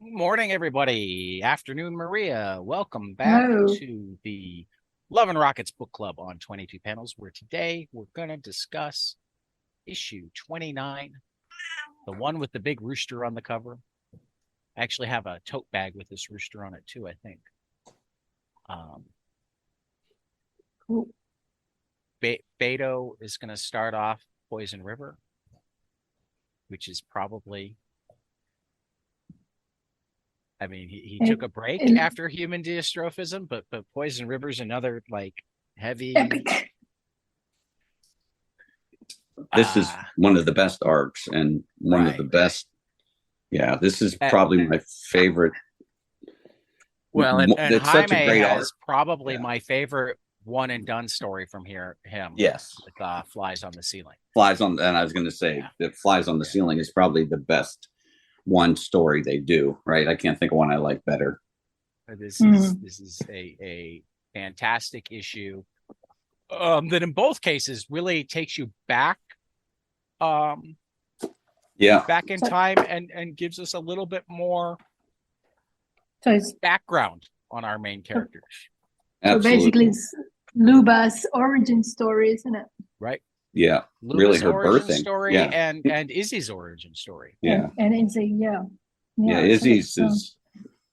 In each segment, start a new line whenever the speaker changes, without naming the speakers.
Morning, everybody. Afternoon, Maria. Welcome back
Hello.
to the Love and Rockets Book Club on 22 Panels, where today we're going to discuss issue 29, the one with the big rooster on the cover. I actually have a tote bag with this rooster on it, too, I think. Um,
Cool.
Beto is going to start off Poison River, which is probably, I mean, he took
And,
a break
and
after human dystrophism, but Poison River's another like heavy.
epic.
This is
Ah,
one of the best arcs and one of the
right.
best. Yeah, this is
Uh,
probably my favorite.
well, and
It's such a
Jaime
great arc.
has probably
Yeah.
my favorite one and done story from him
Yes.
with Flies on the Ceiling.
Flies on, and I was going to say
Yeah.
that Flies on the
Yeah.
Ceiling is probably the best one story they do. Right? I can't think of one I like better.
This is a fantastic issue that in both cases really takes you um
Yeah,
back in
So,
time and gives us a little bit more
so it's
background on our main
so,
characters,
so basically
absolutely.
it's Luba's origin story, isn't it?
right?
Yeah, really
Luba's
her
origin
birthing.
story
Yeah,
and Izzy's origin story.
yeah,
And it's a
yeah.
so
Izzy's
that's
is.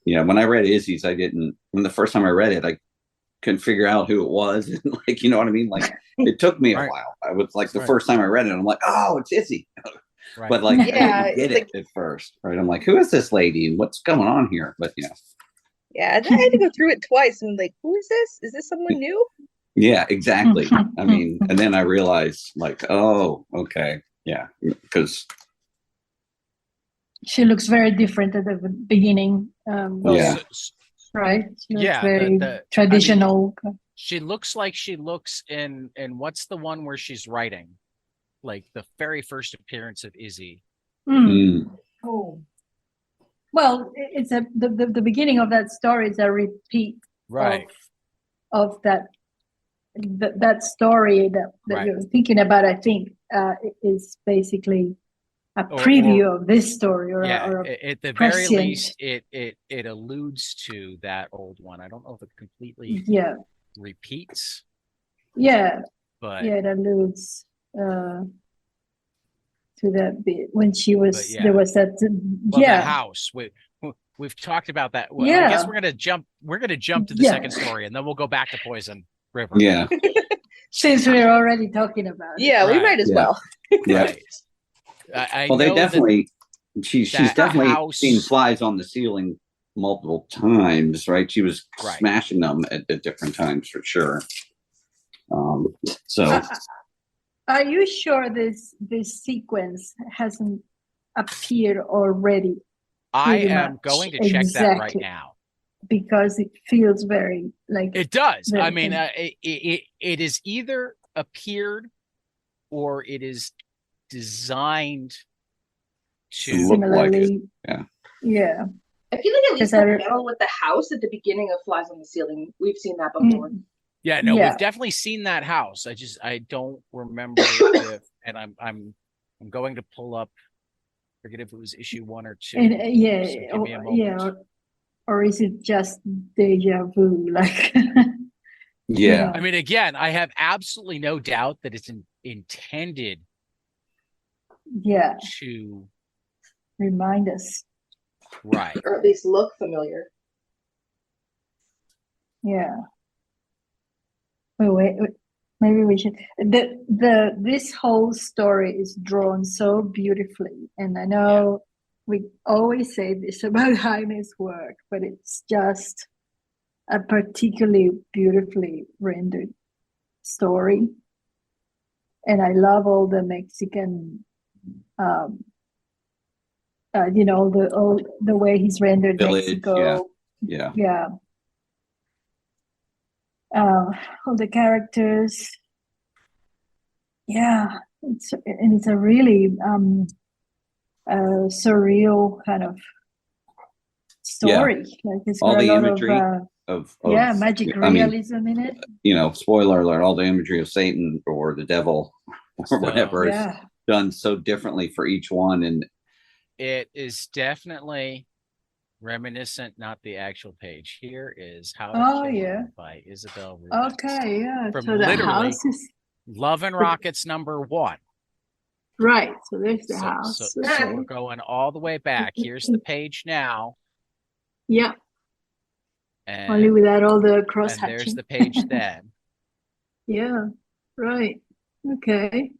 Yeah, when I read Izzy's, I didn't. When the first time I read it, I couldn't figure out who it was. And like, you know what I mean? Like it took me a
Right,
while. I was like the
right,
first time I read it, I'm like, oh, it's Izzy.
right.
But like I
Yeah,
didn't get
it's
it
like
at first. Right. I'm like, who is this lady and what's going on here? But yeah.
yeah, I had to go through it twice and like, who is this? Is this someone new?
Yeah, exactly. I mean, and then I realized like, oh, okay. Yeah. Because
she looks very different at the beginning.
Well,
yeah.
Right? She looks
yeah,
very
I mean,
traditional.
she looks like she looks in what's the one where she's writing, like the very first appearance of Izzy.
Mm,
Oh. Well, it's the beginning of that story is a repeat
Right,
of that story that
right.
you're thinking about. I think is basically a
Or
preview of this story
yeah,
or a
at the very
prescient.
least, it alludes to that old one. I don't know if it completely
Yeah,
repeats,
yeah,
but
yeah. It alludes to that bit when she
but
was there
yeah.
was that.
Well, the
Yeah,
house we've talked about that. Well, I guess
yeah,
we're gonna jump to the
yeah.
second story, and then we'll go back to Poison River.
yeah.
Since we're already talking about it,
Yeah, we
Right,
might as
Yeah.
well.
Yeah.
right. I
Well, they
know that
definitely she's
that
definitely seen
house,
flies on the ceiling multiple times, right? She was
right?
smashing them at different times for sure. Um, so
uh, are you sure this sequence hasn't appeared already?
I
Pretty
am
much
going to check that right
exactly
now.
because it feels very like
It does. I
very
mean, it is either appeared or it is designed to.
look like it.
similarly.
Yeah.
Yeah,
I feel like at least
because
the battle with the house at the beginning of Flies on the Ceiling, we've seen that before.
Yeah, no,
yeah,
we've definitely seen that house. I don't remember if, and I'm going to pull up. Forget if it was issue 1 or 2.
and
So give me a moment.
yeah, or is it just deja vu? Like,
Yeah.
I mean, again, I have absolutely no doubt that it's intended
yeah,
to
remind us.
right.
Or at least look familiar.
Yeah. Wait, maybe we should. This whole story is drawn so beautifully, and I know we always say this about Jaime's work, but it's just a particularly beautifully rendered story. And I love all the Mexican, the way he's rendered
Village.
Mexico.
Yeah.
Yeah. All the characters. Yeah, it's a really surreal kind of story. Like it's
All
got a
the
lot
imagery
of
of
magic
I mean,
realism in it.
spoiler alert, all the imagery of Satan or the devil or whatever is
Yeah,
done so differently for each one. And
It is definitely Reminiscent, not the actual page. Here is How to
Oh
Kill
yeah.
Him by Isabel Rubens.
Okay, yeah.
From
So the
literally
house is
Love and Rockets #1.
right. So there's the
So,
house.
so
Okay.
we're going all the way back. Here's the page now,
Yeah. Only
and
without all the cross
and there's
hatching.
the page then.
Yeah. Right. Okay.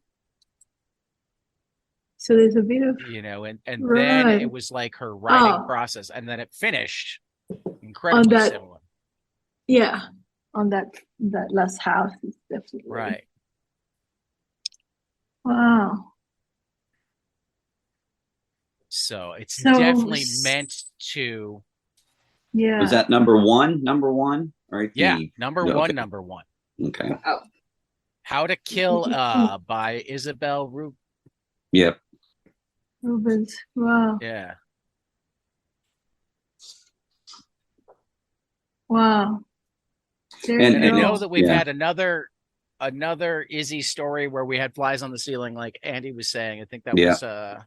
So there's a bit of
You know, and then
right.
it was like her writing
Oh,
process, and then it finished
on
incredibly
that,
similar.
yeah, on that last house is definitely
Right.
wow.
So it's
So
definitely meant to.
yeah.
Was that number one? Number one, right?
Yeah,
The
number
okay.
one, number one.
Okay.
Oh,
How to Kill by Isabel
Yep.
Rubens. Wow.
Yeah.
Wow. There
And-
you
And I
and
go.
know that we've
Yeah.
had another Izzy story where we had flies on the ceiling, like Andy was saying. I think that
Yeah.
was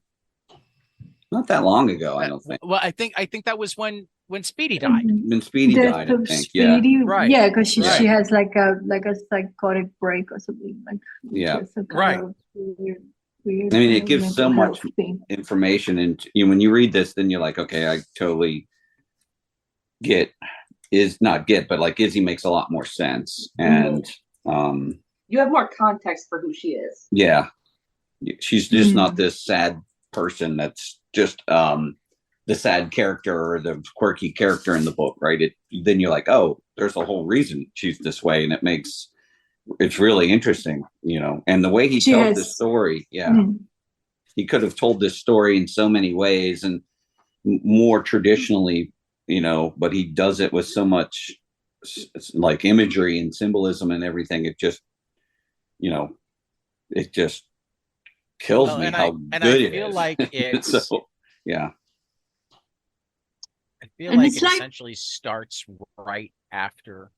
Not that long ago, I don't think.
well, I think that was when Speedy died.
When Speedy
Death
died, I
of
think. Yeah.
Speedy.
Right.
Yeah, because she
Right.
has like a psychotic break or something. Like
Yeah.
just a kind
Right.
of weird
I mean,
kind
it
of
gives so
mental
much
health thing.
information, and when you read this, then you're like, okay, I totally but like Izzy makes a lot more sense, and
you have more context for who she is.
yeah, she's just not
Mm.
this sad person that's just the sad character or the quirky character in the book, right? Then you're like, oh, there's a whole reason she's this way, and it's really interesting, and the way he
She
tells
has-
this story, yeah.
Mm.
He could have told this story in so many ways and more traditionally, but he does it with so much like imagery and symbolism and everything. It just, it just kills
Well,
me
and
how
I
good it
feel
is.
like it's
So, yeah.
I feel
And
like
it's
it
like-
essentially starts right after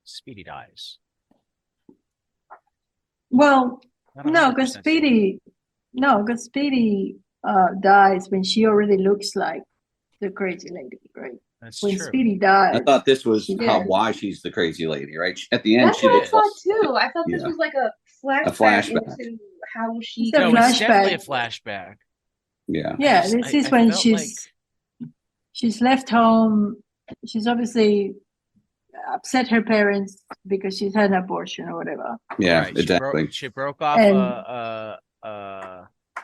Speedy dies.
Well,
Not
no, because
100%
Speedy dies when she already looks like the crazy lady, right?
That's
When
true.
Speedy dies,
I thought this was
Yeah.
why she's the crazy lady, right? At the end,
That's
she
what I
looks
thought too. I thought this
Yeah.
was like a flashback,
flashback.
into how she.
It's a
No, it's definitely a
flashback.
flashback.
yeah.
yeah,
just-
this
I-
is
I
when
felt
she's left home. She's obviously upset her parents because she's had an abortion or whatever.
Yeah,
Right,
exactly.
She broke off
And-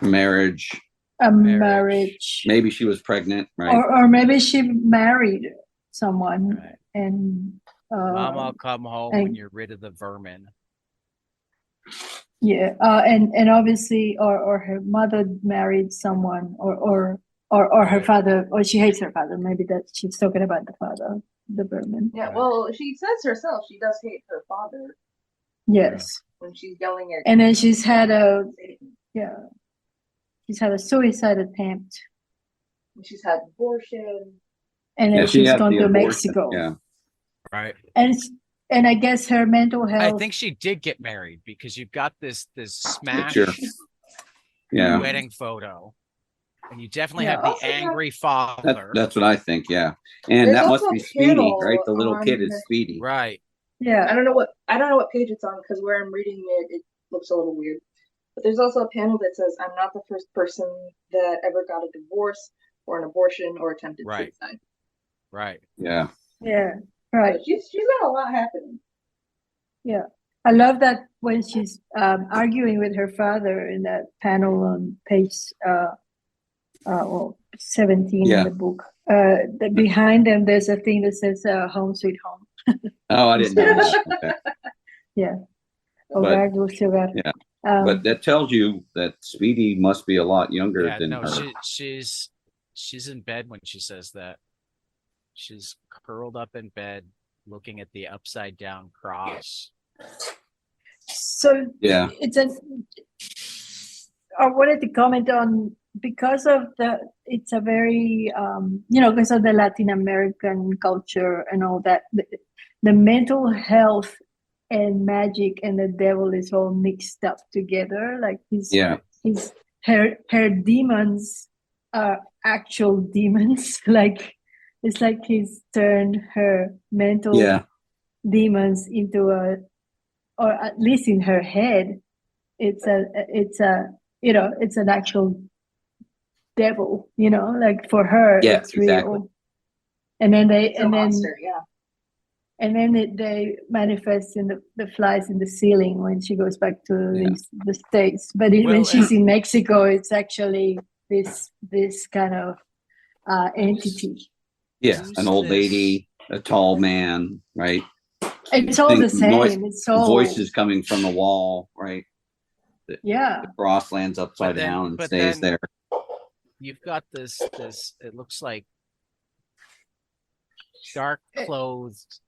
Marriage.
A
Marriage.
marriage,
Maybe she was pregnant, right?
or maybe she married someone,
Right.
and
Mom, I'll come home
and-
when you're rid of the vermin.
yeah, and obviously, or her mother married someone, or her
Right.
father, or she hates her father. Maybe that she's talking about the father, the Berman.
Yeah,
Right.
well, she says herself she does hate her father
Yes,
when she's yelling at.
and then she's had a suicide attempt,
When she's had abortion.
and
Yeah,
then
she
she's
had
gone
the
to
abortion,
Mexico,
yeah.
Right.
and I guess her mental
I
health.
think she did get married because you've got this smash
Picture. Yeah.
wedding photo, and you definitely
Yeah.
have the
Also have-
angry father.
That's what I think, yeah. And
There's
that must
also
be
a
Speedy,
panel
right? The little kid
on-
is Speedy.
Right.
Yeah,
I don't know what page it's on because where I'm reading it looks a little weird. But there's also a panel that says, "I'm not the first person that ever got a divorce or an abortion or attempted
Right.
suicide."
Right.
Yeah.
yeah, right.
So she's got a lot happening.
Yeah, I love that when she's arguing with her father in that panel on page 17
Yeah.
in the book. Behind them, there's a thing that says "Home Sweet Home."
Oh, I didn't know that. Okay.
Yeah,
But-
Hogar Dulce Hogar.
Yeah.
Um,
But that tells you that Speedy must be a lot younger
Yeah.
than
No,
her.
she's in bed when she says that. She's curled up in bed, looking at the upside down cross.
so
Yeah.
I wanted to comment on, because of it's a very because of the Latin American culture and all that, the mental health and magic and the devil is all mixed up together. Like
Yeah.
her demons are actual demons. Like It's like he's turned her mental
Yeah.
demons into or at least in her head, it's an actual devil, like for her,
Yeah,
it's
exactly.
real. And then
It's a monster, yeah.
and then they manifest in the flies in the ceiling when she goes back to the States. But when she's in Mexico, it's actually this kind of entity.
Yeah, an old lady, a tall man, right?
It's all the same. It's all
voices coming from the wall, right? The cross lands upside down and stays there.
You've got this. It looks like dark clothed,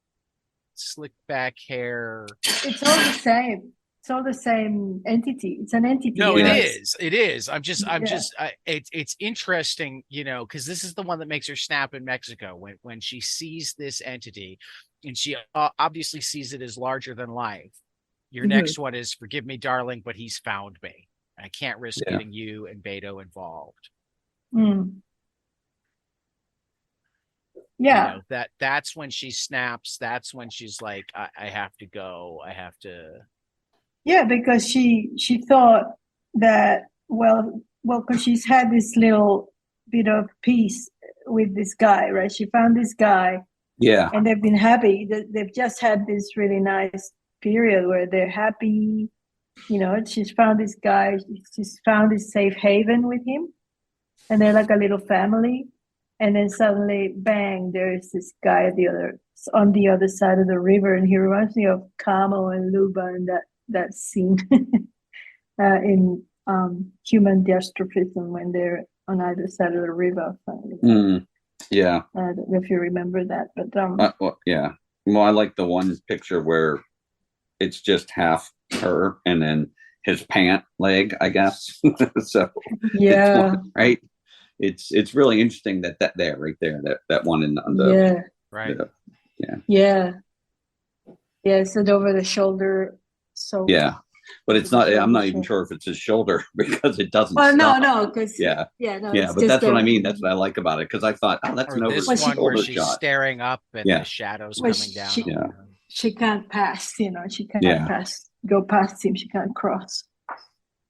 slick back hair.
It's all the same. It's all the same entity. It's an entity.
No, it is. It is. It's interesting, because this is the one that makes her snap in Mexico when she sees this entity, and she obviously sees it as larger than life. Your next one is, forgive me, darling, but he's found me. I can't risk getting you and Beto involved.
Yeah.
That's when she snaps. That's when she's like, I have to go. I have to.
Yeah, because she thought that, well, because she's had this little bit of peace with this guy, right? She found this guy.
Yeah.
And they've been happy. They've just had this really nice period where they're happy. She's found this guy. She's found this safe haven with him. And they're like a little family. And then suddenly, bang, there's this guy on the other side of the river. And he reminds me of Camo and Luba and that scene in Human Dystrophism when they're on either side of the river.
Yeah.
I don't know if you remember that, but
yeah. Well, I like the one picture where it's just half her and then his pant leg, I guess. So
yeah,
right. It's really interesting that there right there that one in the
right.
So over the shoulder. So
but it's not. I'm not even sure if it's his shoulder because it doesn't.
Well, no, because
but that's what I mean. That's what I like about it because I thought, that's an over
this one where she's
shot.
staring up and the shadows coming down.
She can't pass. She can't go past him. She can't cross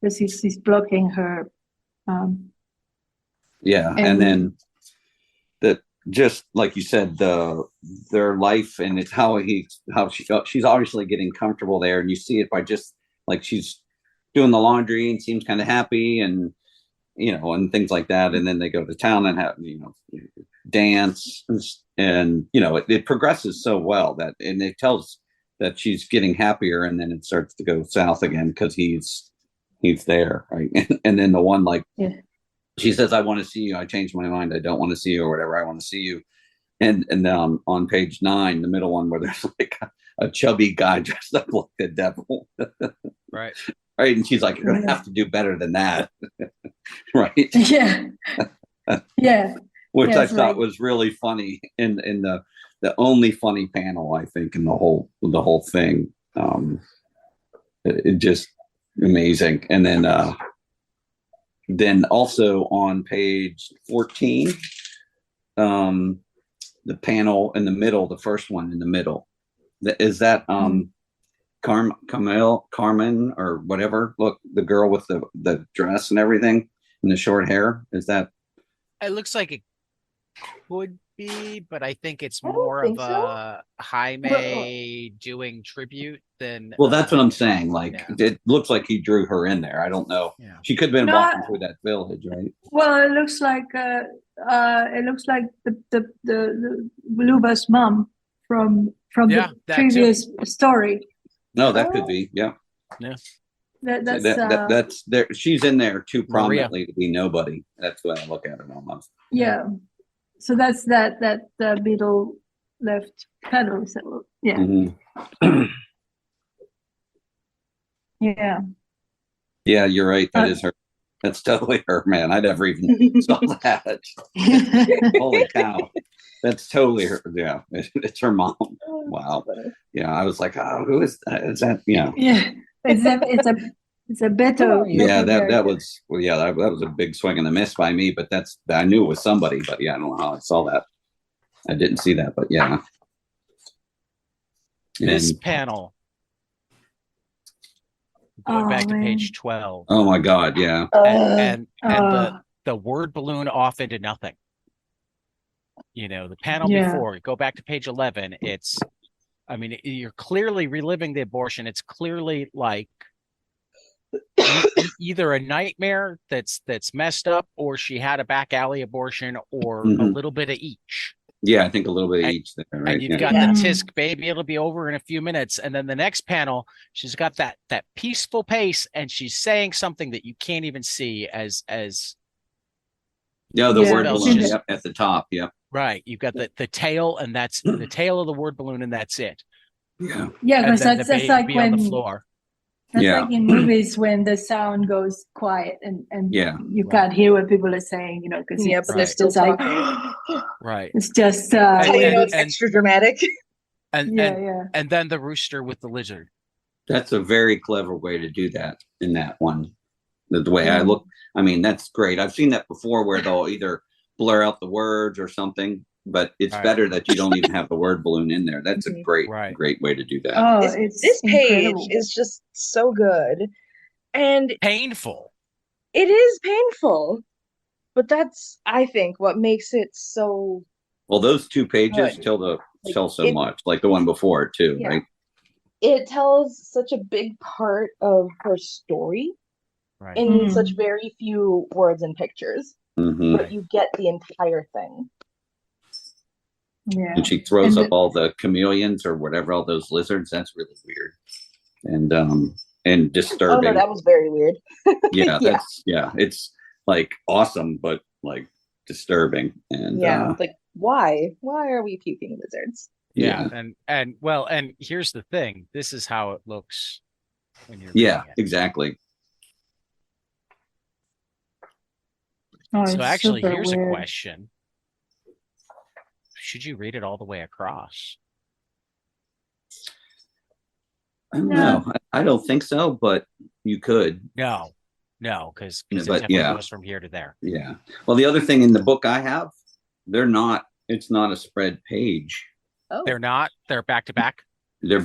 because he's blocking her.
And then that, just like you said, their life and it's how she's obviously getting comfortable there, and you see it by just like she's doing the laundry and seems kind of happy and and things like that, and then they go to town and have dance and it progresses so well that, and it tells that she's getting happier, and then it starts to go south again because he's there, right? And then the one she says, I want to see you. I changed my mind. I don't want to see you or whatever. I want to see you. And on page 9, the middle one where there's like a chubby guy dressed up like the devil.
Right.
Right. And she's like, you're going to have to do better than that. Right.
Yeah. Yeah.
Which I thought was really funny in the only funny panel, I think, in the whole thing. It just amazing. And then also on page 14, the panel in the middle, the first one in the middle, is that Carmen or whatever? Look, the girl with the dress and everything and the short hair. Is that?
It looks like it could be, but I think it's more of a Jaime doing tribute than.
Well, that's what I'm saying. Like it looks like he drew her in there. I don't know. Yeah. She could have been walking through that village, right?
Well, it looks like the Luba's mom from the previous story.
No, that could be. Yeah.
Yeah.
That's there. She's in there too prominently to be nobody. That's what I look at it almost.
Yeah. So that's that middle left panel. So yeah.
Mm-hmm.
Yeah.
Yeah, you're right. That is her. That's totally her, man. I never even saw that. Holy cow. That's totally her. Yeah. It's her mom. Wow. Yeah. I was like, oh, who is that? Is that,
Yeah. It's a Beto.
Yeah, that was that was a big swing and a miss by me, but I knew it was somebody, but yeah, I don't know how I saw that. I didn't see that, but yeah.
This
And
panel, going back to page 12,
oh my God, yeah.
and
uh,
the word balloon off into nothing. You know, the panel
Yeah.
before, go back to page 11. It's, I mean, you're clearly reliving the abortion. It's clearly like either a nightmare that's messed up, or she had a back alley abortion, or a
Mhm.
little bit of each.
Yeah, I think a little bit of
And-
each there, right?
And you've
Yeah.
got
Yeah.
the tisk, baby, it'll be over in a few minutes. And then the next panel, she's got that peaceful pace, and she's saying something that you can't even see as
No, the
Yeah,
word
it's
balloon,
just-
yep, at the top, yep.
right. You've got the tail, and that's the tail of the word balloon, and that's it.
Yeah.
yeah,
And
because
then the
that's like
baby on the
when
floor.
that's
Yeah.
like in movies when the sound goes quiet and
Yeah.
you
Right.
can't hear what people are saying, you know, because
Yeah, but they're
Right.
still
it's like
talking.
Right.
it's just
And-
How you know it's
and-
extra dramatic.
And
yeah.
and then the rooster with the lizard.
That's a very clever way to do that in that one. The way I
Mm.
look, I mean, that's great. I've seen that before where they'll either blur out the words or something, but it's
Right.
better that you don't even have the word balloon in there. That's a
Mhm.
great,
Right.
great way to do that.
Oh,
This,
it's
this page
incredible.
is just so good. And
Painful.
it is painful. But that's, I think, what makes it so
Well, those two pages
Good.
tell so
it-
much, like the one before it too,
Yeah.
right?
it tells such a big part of her story
Right.
in
Mhm.
such very few words and pictures,
Hmm.
but you get the entire thing.
Yeah.
And she throws
And
up all the chameleons or whatever, all those lizards. That's really weird and
Oh
disturbing.
no, that was very weird.
Yeah,
Yeah.
that's it's like awesome, but like disturbing. And
Yeah, like why? Why are we puking lizards?
Yeah. And well, and here's the thing. This is how it looks when you're
yeah,
reading it.
exactly.
Oh,
So
it's
actually,
super
here's a
weird.
question. Should you read it all the way across?
I don't
No.
know. I don't think so, but you could.
No, because it
But,
definitely
yeah.
goes from here to there.
Yeah. Well, the other thing in the book I have, it's not a spread page.
Oh,
They're not. They're back to back.
They're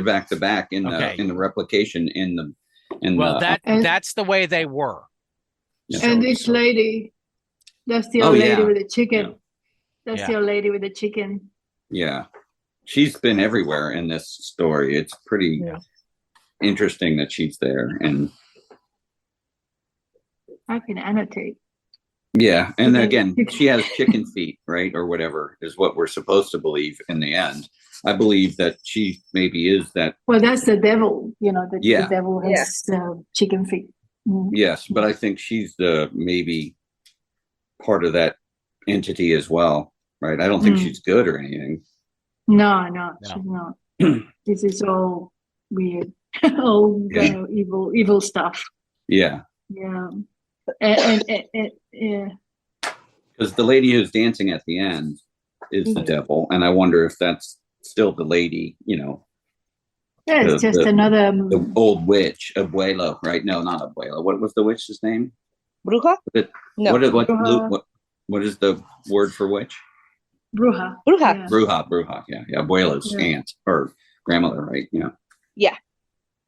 back to back in
Okay.
the replication in
Well,
the
And-
that's the way they were.
Yeah.
And this lady, that's the
Oh,
old lady
yeah.
with the chicken.
Yeah.
That's
Yeah.
the old lady with the chicken.
yeah. She's been everywhere in this story. It's pretty
Yeah.
interesting that she's there. And
I can annotate.
yeah, and
Okay.
again, she has chicken feet, right? Or whatever is what we're supposed to believe in the end. I believe that she maybe is that.
Well, that's the devil, you know, the
Yeah.
devil has chicken feet. Mm.
Yes, but I think she's the maybe part of that entity as well, right? I don't think
Mm.
she's good or anything.
No,
No.
she's not. This is all weird, all
Yeah.
evil stuff.
Yeah,
Yeah, and yeah.
because the lady who's dancing at the end is the
Mhm.
devil, and I wonder if that's still the lady, you know,
Yeah, it's
The-
just
the-
another.
the old witch, Abuela, right? No, not Abuela. What was the witch's name?
bruja?
What-
No,
what is the word for witch?
Bruja.
bruja.
Yeah.
Bruja. Yeah. Abuela's
Yeah.
aunt or grandmother, right? Yeah.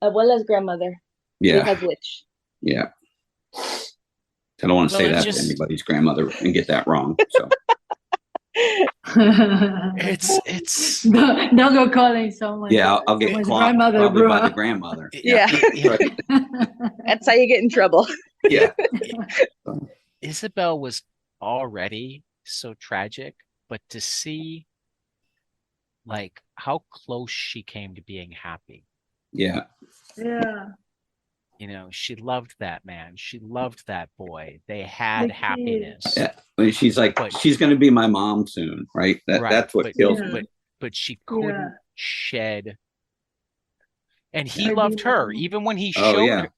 Abuela's grandmother.
Yeah.
Bruja's witch.
Yeah. I don't want to
Well,
say
it
that
just-
to anybody's grandmother and get that wrong. So
It's
don't go calling someone.
yeah, I'll get
someone's
caught
grandmother
probably by the
Bruja.
grandmother.
Yeah.
Right.
That's how you get in trouble.
Yeah.
Isabel was already so tragic, but to see like how close she came to being happy.
Yeah.
Yeah.
You know, she loved that man. She loved that boy. They had
The kid.
happiness.
Yeah. I mean, she's like,
But-
she's going to be my mom soon, right?
Right,
That's what
but-
kills
Yeah.
me.
But she couldn't
Yeah.
shed. And he
Yeah.
loved her. Even when he
Oh,
showed
yeah.
her,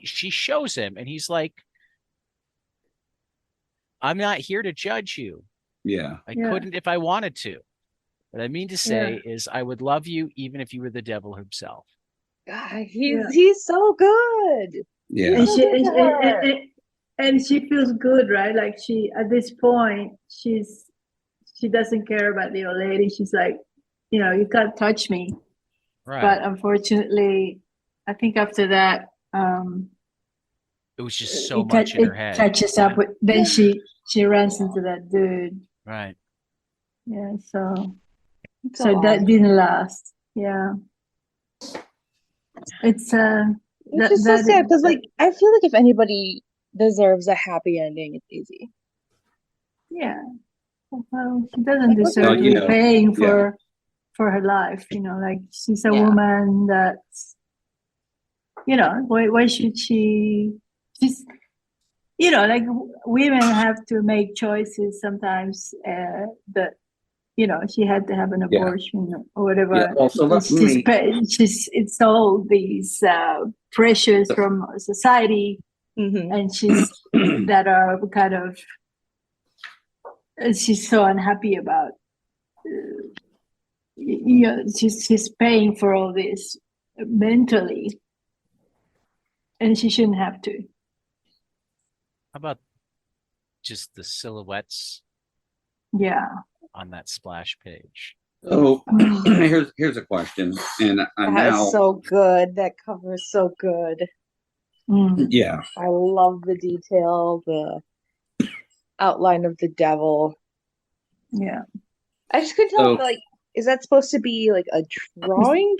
she shows him, and he's like, I'm not here to judge you.
Yeah.
I
Yeah.
couldn't if I wanted to. What I mean to say is I would love you even if you were the devil himself.
God,
Yeah.
he's so good.
Yeah.
And she
Look at her.
and she feels good, right? Like she at this point she's she doesn't care about the old lady. She's like, you can't touch me.
Right.
But unfortunately, I think after that,
it was just so much in her head.
Catches up with. Then she runs into that dude.
Right.
Yeah. So
So
that didn't last. Yeah. It's
It's just so sad because, like, I feel like if anybody deserves a happy ending, it's Izzy.
Yeah. Well, she doesn't deserve
Well,
to
you
be
know,
paying
yeah.
for her life. Like she's a
Yeah.
woman that's, why should she? She's, like women have to make choices sometimes. That she had to have an
Yeah.
abortion or whatever.
Yeah. Also, let me.
It's all these pressures from society,
Mm-hmm.
and she's that are kind of. She's so unhappy about. She's paying for all this mentally, and she shouldn't have to.
How about just the silhouettes
Yeah.
on that splash page?
So here's a question, and
That
now
is so good. That cover is so good.
yeah.
I love the detail, the outline of the devil.
Yeah.
I just couldn't tell
So-
if, like, is that supposed to be like a drawing,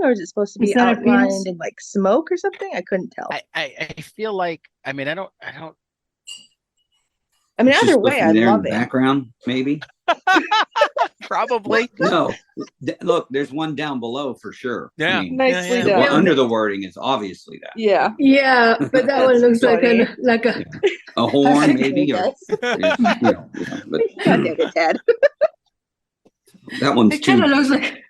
or is it supposed to
is
be
that a penis?
outlined in like smoke or something? I couldn't tell.
I feel like, I mean, I don't
I mean,
It's
either
just
way, I
looking there in
love
the
it.
background, maybe.
probably.
No, look, there's one down below for sure.
Yeah.
I mean,
Nicely
Yeah.
the
done.
one under the wording is obviously that.
Yeah.
Yeah, but that one looks like
funny.
A horn, maybe, or
God
but
damn it, Ted.
that one's
it kind
too.
of looks like.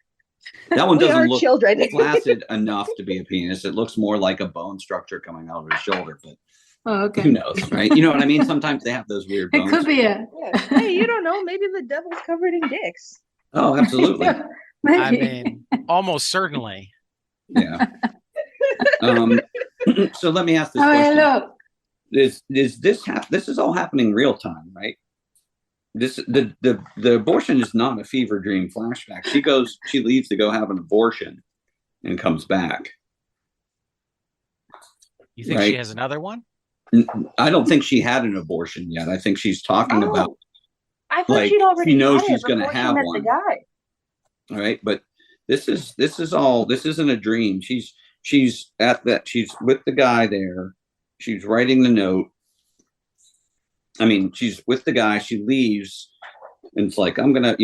That one
We
doesn't
are
look
children.
flaccid enough to be a penis. It looks more like a bone structure coming out of his shoulder, but
Oh, okay.
who knows, right? You know what I mean? Sometimes they have those weird
It
bones.
could be a.
Yeah. Hey, you don't know. Maybe the devil's covered in dicks.
Oh, absolutely.
Maybe.
I mean, almost certainly.
Yeah. So let me ask this
I mean,
question.
look.
Is this this is all happening real time, right? The abortion is not a fever dream flashback. She leaves to go have an abortion and comes back.
You think
Right.
she has another one?
I don't think she had an abortion yet. I think she's talking about,
I thought
like,
she'd already
she knows
had
she's
it
gonna
before she
have
met
one.
the guy.
all right, but this isn't a dream. She's with the guy there. She's writing the note. I mean, she's with the guy. She leaves, and it's like, I'm gonna,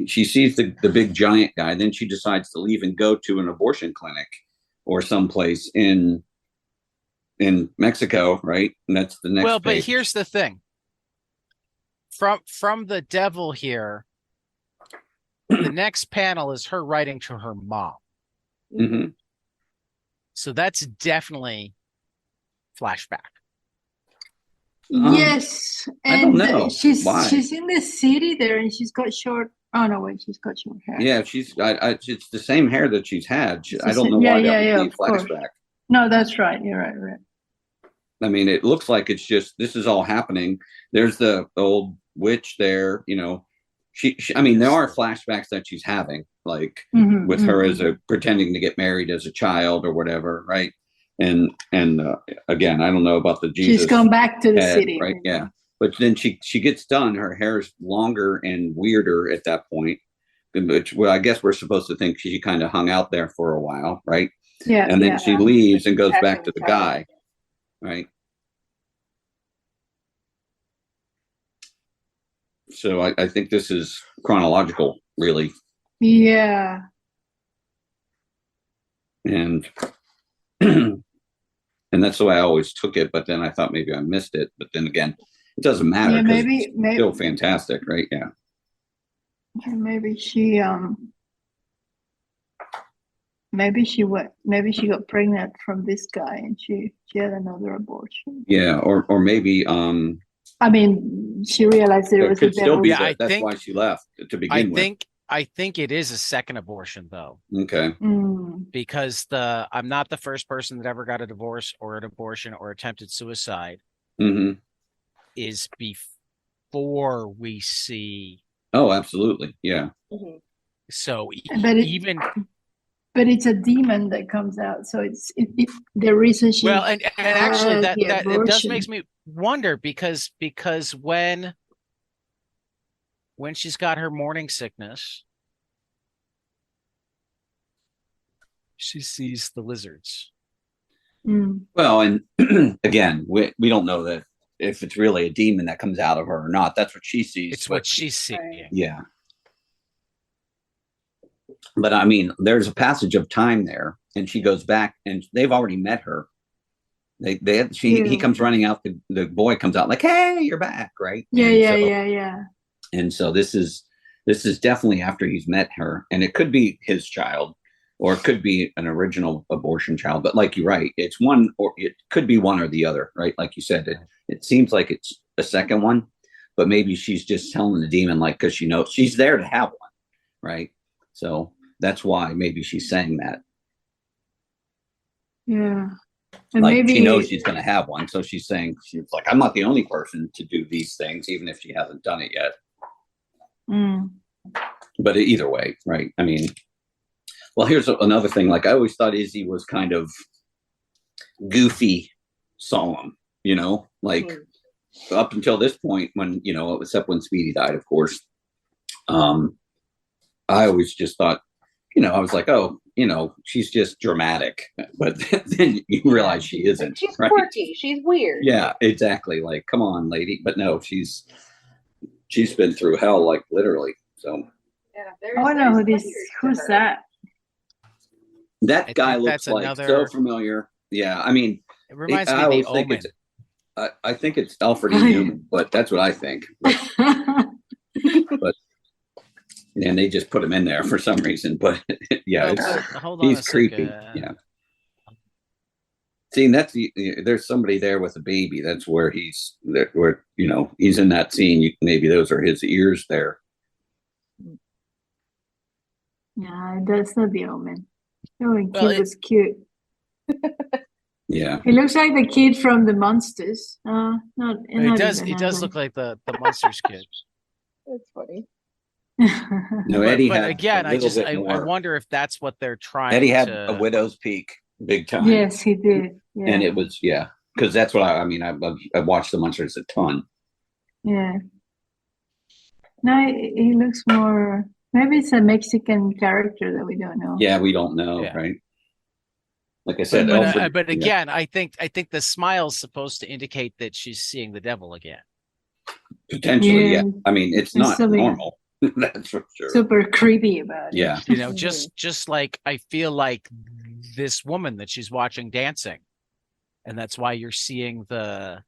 she sees the big giant guy. Then she decides to leave and go to an abortion clinic or someplace in Mexico, right? And that's the next.
Well, but
page.
here's the thing. From the devil here, the next panel is her writing to her mom.
Mhm.
So that's definitely flashback.
Yes,
I don't
and
know. Why?
she's in the city there, and she's got short. Oh no, wait, she's got short hair.
Yeah, it's the same hair that she's had.
It's
I
the
don't know
same-
why
yeah,
that
yeah,
would be
of course.
flashback.
No, that's right. You're right.
I mean, it looks like it's just this is all happening. There's the old witch there. She I mean, there are flashbacks that she's having, like
Mhm,
with her
mhm.
as a pretending to get married as a child or whatever, right? And again, I don't know about the Jesus.
She's gone back to the
head,
city,
right?
maybe.
Yeah, but then she gets done. Her hair is longer and weirder at that point. Which, well, I guess we're supposed to think she kind of hung out there for a while, right?
Yeah,
And then
yeah.
she leaves and goes
After
back
the
to the
child.
guy, right? So I think this is chronological, really,
Yeah.
and and that's the way I always took it. But then I thought maybe I missed it. But then again, it doesn't matter
Yeah,
because
maybe
it's still fantastic, right? Yeah.
maybe she maybe she got pregnant from this guy, and she had another abortion.
Yeah, or maybe
I mean, she realized there
it
was a
could still
devil.
be
Yeah,
that.
I
That's
think-
why she left to
I
begin with.
think it is a second abortion though,
Okay.
because I'm not the first person that ever got a divorce or an abortion or attempted suicide
Hmm.
is before we see.
Oh, absolutely. Yeah.
Mhm.
So
But
even
but it's a demon that comes out, so it's the reason she
well, and actually
had
that
the
it does
abortion.
makes me wonder because when she's got her morning sickness, she sees the lizards.
Mm.
Well, and again, we don't know that if it's really a demon that comes out of her or not. That's what she sees.
It's
but,
what she's seeing.
Right.
Yeah. But I mean, there's a passage of time there, and she goes back, and they've already met her. He comes running out. The boy comes out like, "Hey, you're back!" Right?
Yeah.
And so this is definitely after he's met her, and it could be his child, or it could be an original abortion child. But like you're right, it's one, or it could be one or the other, right? Like you said, it seems like it's a second one, but maybe she's just telling the demon, like, because she knows she's there to have one, right? So that's why maybe she's saying that.
Yeah. And
Like
maybe
she knows she's going to have one, so she's saying, she's like, I'm not the only person to do these things, even if she hasn't done it yet.
Mm.
But either way, right? I mean, well, here's another thing. Like I always thought Izzy was kind of goofy, solemn, like up until this point when, except when Speedy died, of course. I always just thought, I was like, oh, she's just dramatic. But then you realize she isn't.
She's
right?
quirky. She's weird.
Yeah, exactly. Like, come on, lady. But no, she's been through hell, like literally. So
Yeah,
I know who's that?
that
I
guy
think
looks
that's
like
another-
so familiar. Yeah, I mean,
It reminds
I
me of
always
the
think
Omen.
I think it's Alfred E. Newman, but that's what I think. But and they just put him in there for some reason. But yeah,
Hold on
he's
a
creepy.
second.
Yeah. See, that's there's somebody there with a baby. That's where he's in that scene. Maybe those are his ears there.
Yeah, that's not the Omen. Oh, and
Well,
kid was cute.
Yeah.
He looks like the kid from the Monsters.
It does look like the Monsters kid.
That's funny.
No, Eddie
But
had
again, I
more.
wonder if that's what they're trying.
Eddie had
to...
a widow's peak, big time.
Yes, he did. Yeah.
And it was because that's what I mean. I've watched the Monsters a ton.
Yeah. No, he looks more. Maybe it's a Mexican character that we don't know.
Yeah, we don't know, right? Like I said,
but again, I think the smile's supposed to indicate that she's seeing the devil again.
Potentially, yeah. I mean, it's not normal. That's for sure.
Super creepy about it.
Yeah.
Just like I feel like this woman that she's watching dancing, and that's why you're seeing the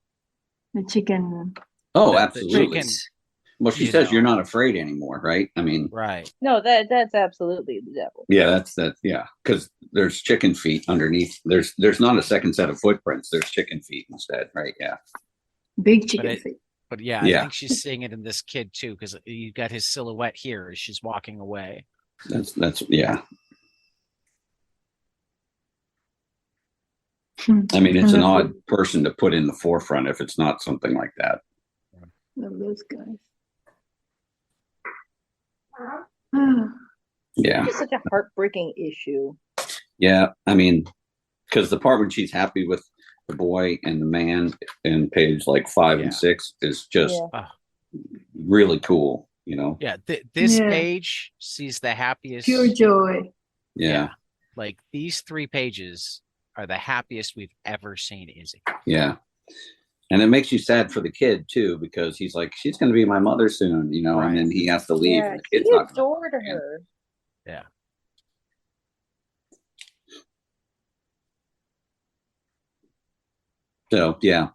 chicken.
Oh, absolutely.
Chicken,
well, she says you're not afraid anymore, right? I mean,
right.
No, that's absolutely the devil.
Yeah, yeah, because there's chicken feet underneath. There's not a second set of footprints. There's chicken feet instead, right? Yeah.
Big chicken feet.
But yeah, I think she's seeing it in this kid too, because you got his silhouette here as she's walking away.
That's yeah. I mean, it's an odd person to put in the forefront if it's not something like that.
Love those guys.
Yeah.
It's such a heartbreaking issue.
Yeah, I mean, because the part when she's happy with the boy and the man in page like 5 and 6 is just really cool,
Yeah, this page sees the happiest.
Pure joy.
Yeah.
Like these 3 pages are the happiest we've ever seen Izzy.
Yeah. And it makes you sad for the kid too, because he's like, she's going to be my mother soon, right. And then he has to leave.
Yeah,
and the kid's
he
not
adored her.
Yeah.
So yeah,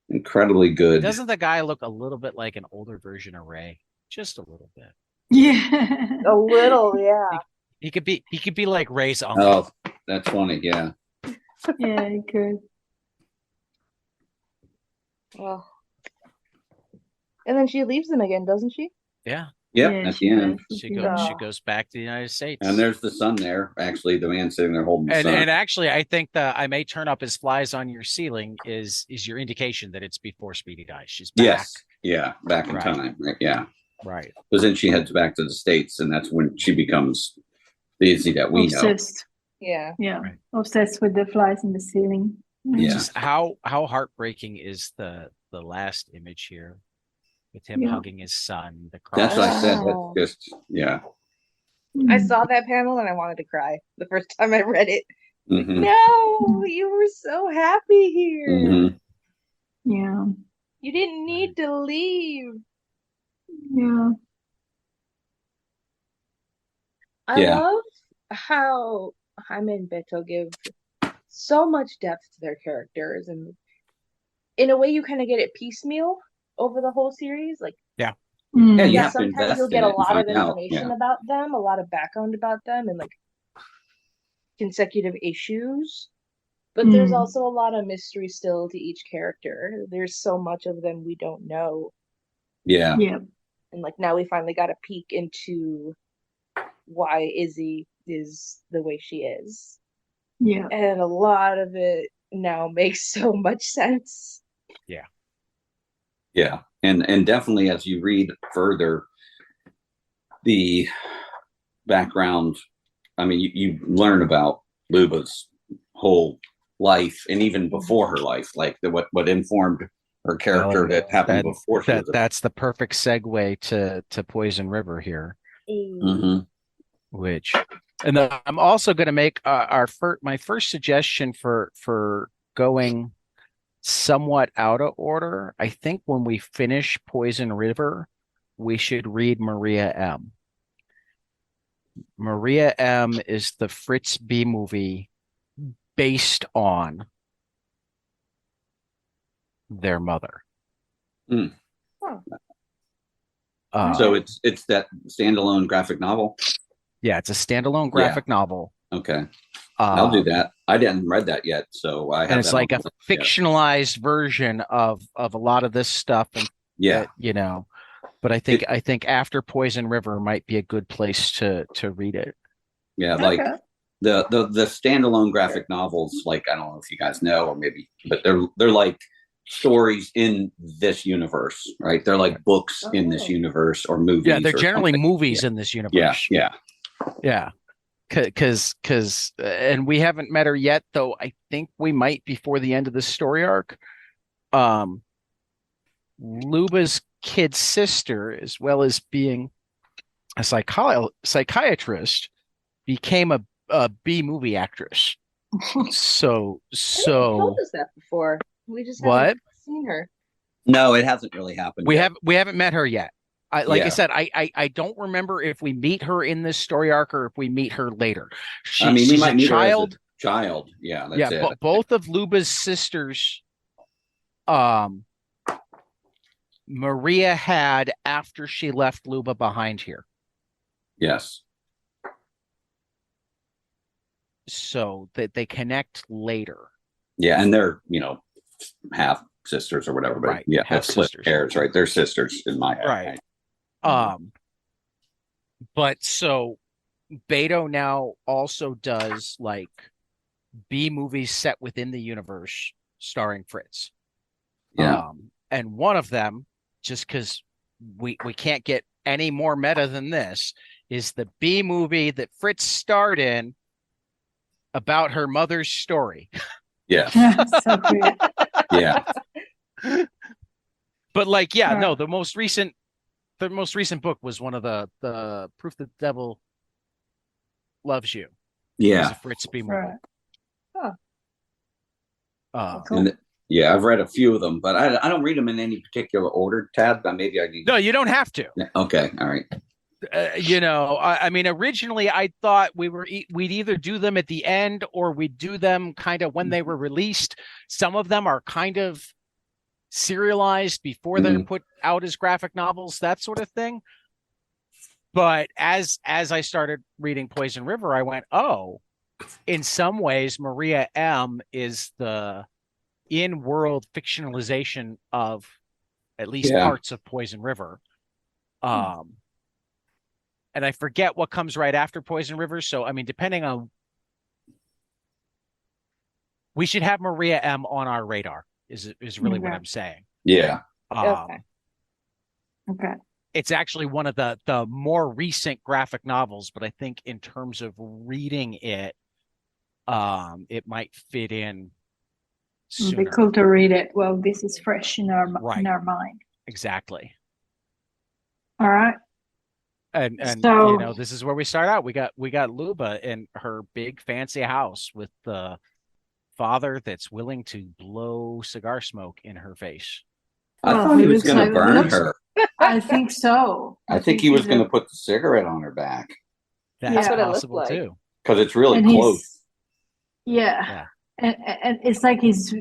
incredibly good.
Doesn't the guy look a little bit like an older version of Ray? Just a little bit.
Yeah.
A little, yeah.
He could be like Ray's uncle.
Oh, that's funny. Yeah.
Yeah, he could.
Well, and then she leaves him again, doesn't she?
Yeah.
Yep, at the end.
She goes back to the United States.
And there's the son there. Actually, the man sitting there holding the son.
And actually, I think I may turn up as flies on your ceiling is your indication that it's before Speedy dies. She's back.
Yes. Yeah, back in
Right.
time. Right. Yeah.
Right.
Because then she heads back to the States, and that's when she becomes the Izzy that we know.
Obsessed.
Yeah.
Yeah.
Right.
Obsessed with the flies in the ceiling.
Yeah.
Just how heartbreaking is the last image here with him
Yeah.
hugging his son, the
That's
cross.
what I said.
Oh.
That's just, yeah.
I
Mm.
saw that panel and I wanted to cry the first time I read it. Like,
Mhm.
no, you were so happy here.
Mhm.
Yeah.
You didn't need to leave.
Yeah.
I
Yeah.
love how Jaime and Beto give so much depth to their characters, and in a way you kind of get it piecemeal over the whole series. Like,
Yeah,
Mm.
you
yeah,
have to
sometimes you'll
invest
get
in
a
it and
lot of
find out.
information
Yeah.
about them, a lot of background about them, and like consecutive issues. But there's
Mm.
also a lot of mystery still to each character. There's so much of them we don't know.
Yeah.
Yeah.
And like now we finally got a peek into why Izzy is the way she is.
Yeah.
And a lot of it now makes so much sense.
Yeah.
Yeah. And definitely as you read further, the background, I mean, you learn about Luba's whole life and even before her life, like what informed her character that happened before she was
that's the perfect segue to Poison River here,
Mhm.
which, and then I'm also going to make my first suggestion for going somewhat out of order. I think when we finish Poison River, we should read Maria M. Maria M is the Fritz B movie based on their mother.
Mm.
Huh.
So it's that standalone graphic novel.
Yeah, it's a standalone graphic novel.
Okay, I'll do
Um,
that. I didn't read that yet, so I have
and it's
that on
like a
the list. Yeah.
fictionalized version of a lot of this stuff, and
Yeah,
you know. But I think after Poison River might be a good place to read it.
yeah, like
Okay.
the standalone graphic novels. Like I don't know if you guys know, or maybe, but they're like stories in this universe, right? They're like books in this universe or movies.
Yeah, they're
or
generally
something.
movies
Yeah.
in this
Yeah,
universe.
yeah,
Yeah. Because and we haven't met her yet, though I think we might before the end of the story arc. Luba's kid sister, as well as being a psychiatrist, became a B movie actress. So
I think you told us that before. We just
what?
haven't seen her.
No, it hasn't really happened. yet.
We haven't met her yet. Like I
Yeah.
said, I don't remember if we meet her in this story arc or if we meet her later.
I mean, we
She's
might
a
meet
child.
her as a child. Yeah, that's
Yeah,
it.
but both of Luba's sisters, Maria had after she left Luba behind here.
Yes.
So that they connect later.
Yeah, and they're half sisters or whatever. But
Right,
yeah,
half
that's split
sisters.
hairs, right? They're sisters in my head.
Right. But so Beto now also does like B movies set within the universe starring Fritz.
Yeah.
And one of them, just because we can't get any more meta than this, is the B movie that Fritz starred in about her mother's story.
Yes.
So great.
Yeah.
But like, yeah,
Sure.
no, the most recent book was one of the Proof the Devil Loves You. It was
Yeah.
a Fritz B movie.
Right. Cool.
And yeah, I've read a few of them, but I don't read them in any particular order, Tad. But maybe I need.
No, you don't have to.
Okay. All right.
I mean, originally I thought we'd either do them at the end or we'd do them kind of when they were released. Some of them are kind of serialized before they're put out as graphic novels, that sort of thing. But as I started reading Poison River, I went, oh, in some ways, Maria M is the in-world fictionalization of at least parts of Poison River. And I forget what comes right after Poison River. So, I mean, depending on, we should have Maria M on our radar is really what I'm saying.
Yeah.
Okay.
Okay.
It's actually one of the more recent graphic novels, but I think in terms of reading it, it might fit in
It'll be
sooner.
cool to read it. Well, this is fresh in our
Right.
mind.
Exactly.
All right.
And
So-
you know, this is where we start out. We got Luba in her big fancy house with the father that's willing to blow cigar smoke in her face.
I
Well,
thought he was
looks
going to
like-
burn
looks-
her.
I think so.
I think he was
he's
going
a-
to put the cigarette on her back
That's
Yeah.
what it looked
possible
like.
too.
because it's really
and
close.
Yeah.
Yeah.
And it's like he's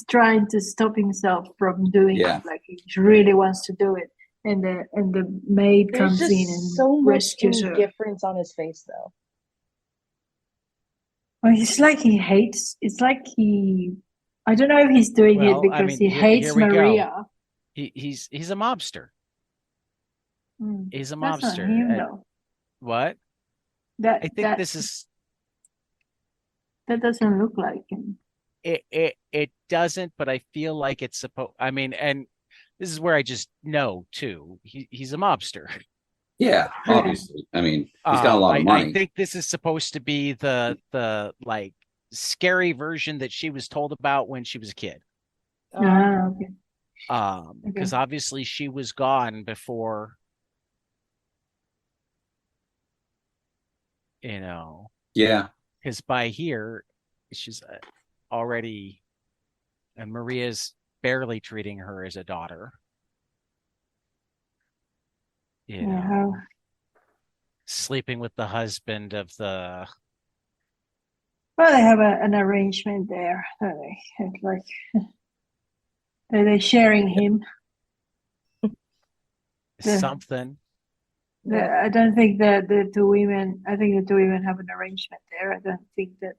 trying to stop himself from doing
Yeah.
it. Like he really wants to do it. And the maid
There's
comes
just
in and
so much
rescues her.
indifference on his face, though.
Well, it's like he hates. It's like I don't know if he's doing
Well,
it because
I mean,
he hates
here we go.
Maria.
He's a mobster.
Mm,
He's a
that's not
mobster.
him though.
What?
That
I think
that,
this is
that doesn't look like him.
it doesn't, but I feel like it's supposed. I mean, and this is where I just know too. He's a mobster.
Yeah, obviously. I mean, he's got a lot of
I
money.
think this is supposed to be the like scary version that she was told about when she was a kid.
Okay.
Because obviously she was gone before, you know.
Yeah.
Because by here, she's already, and Maria's barely treating her as a daughter. You know, sleeping with the husband of the.
Well, they have an arrangement there. It's like they're sharing him.
Something.
I don't think that the two women. I think the two women have an arrangement there. I don't think that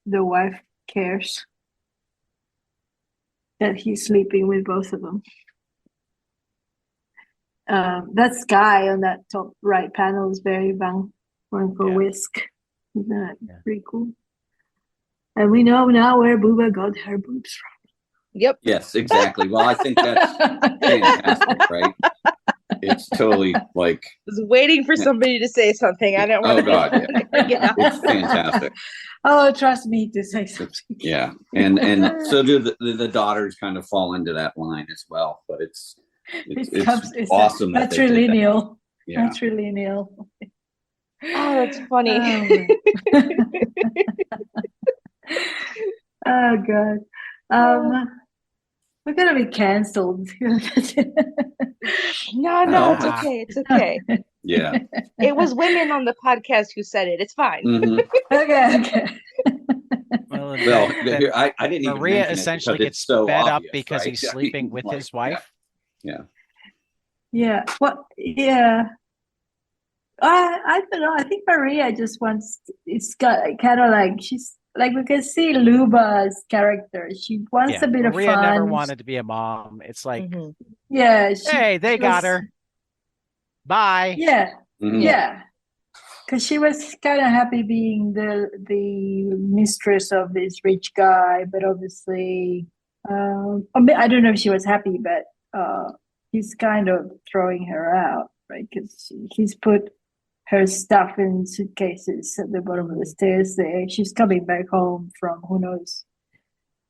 the wife cares that he's sleeping with both of them. That sky on that top right panel is very one for Whisk. Isn't that pretty cool? And we know now where Booba got her boobs from.
Yep.
Yes, exactly. Well, I think that's fantastic, right? It's totally like.
I was waiting for somebody to say something. I don't want
Oh God, yeah. It's fantastic.
Oh, trust me to say something.
Yeah, and so do the daughters kind of fall into that line as well. But it's awesome.
Matrilineal.
Yeah.
Matrilineal.
Oh, that's funny.
Oh God. We're gonna be cancelled.
No, it's okay. It's okay.
Yeah.
It was women on the podcast who said it. It's fine.
Mm-hmm.
Okay.
Well, I didn't even.
Maria essentially gets
so
fed
obvious,
up because
right?
he's sleeping with his wife.
Yeah.
Yeah. What? Yeah. I don't know. I think Maria just wants. It's got kind of like she's like we can see Luba's character. She wants a bit of fun.
Maria never wanted to be a mom. It's like,
yeah.
Hey, they got her. Bye.
Yeah.
Mm-hmm.
Yeah. Because she was kind of happy being the mistress of this rich guy, but obviously, I don't know if she was happy, but he's kind of throwing her out, right? Because he's put her stuff in suitcases at the bottom of the stairs there. She's coming back home from who knows.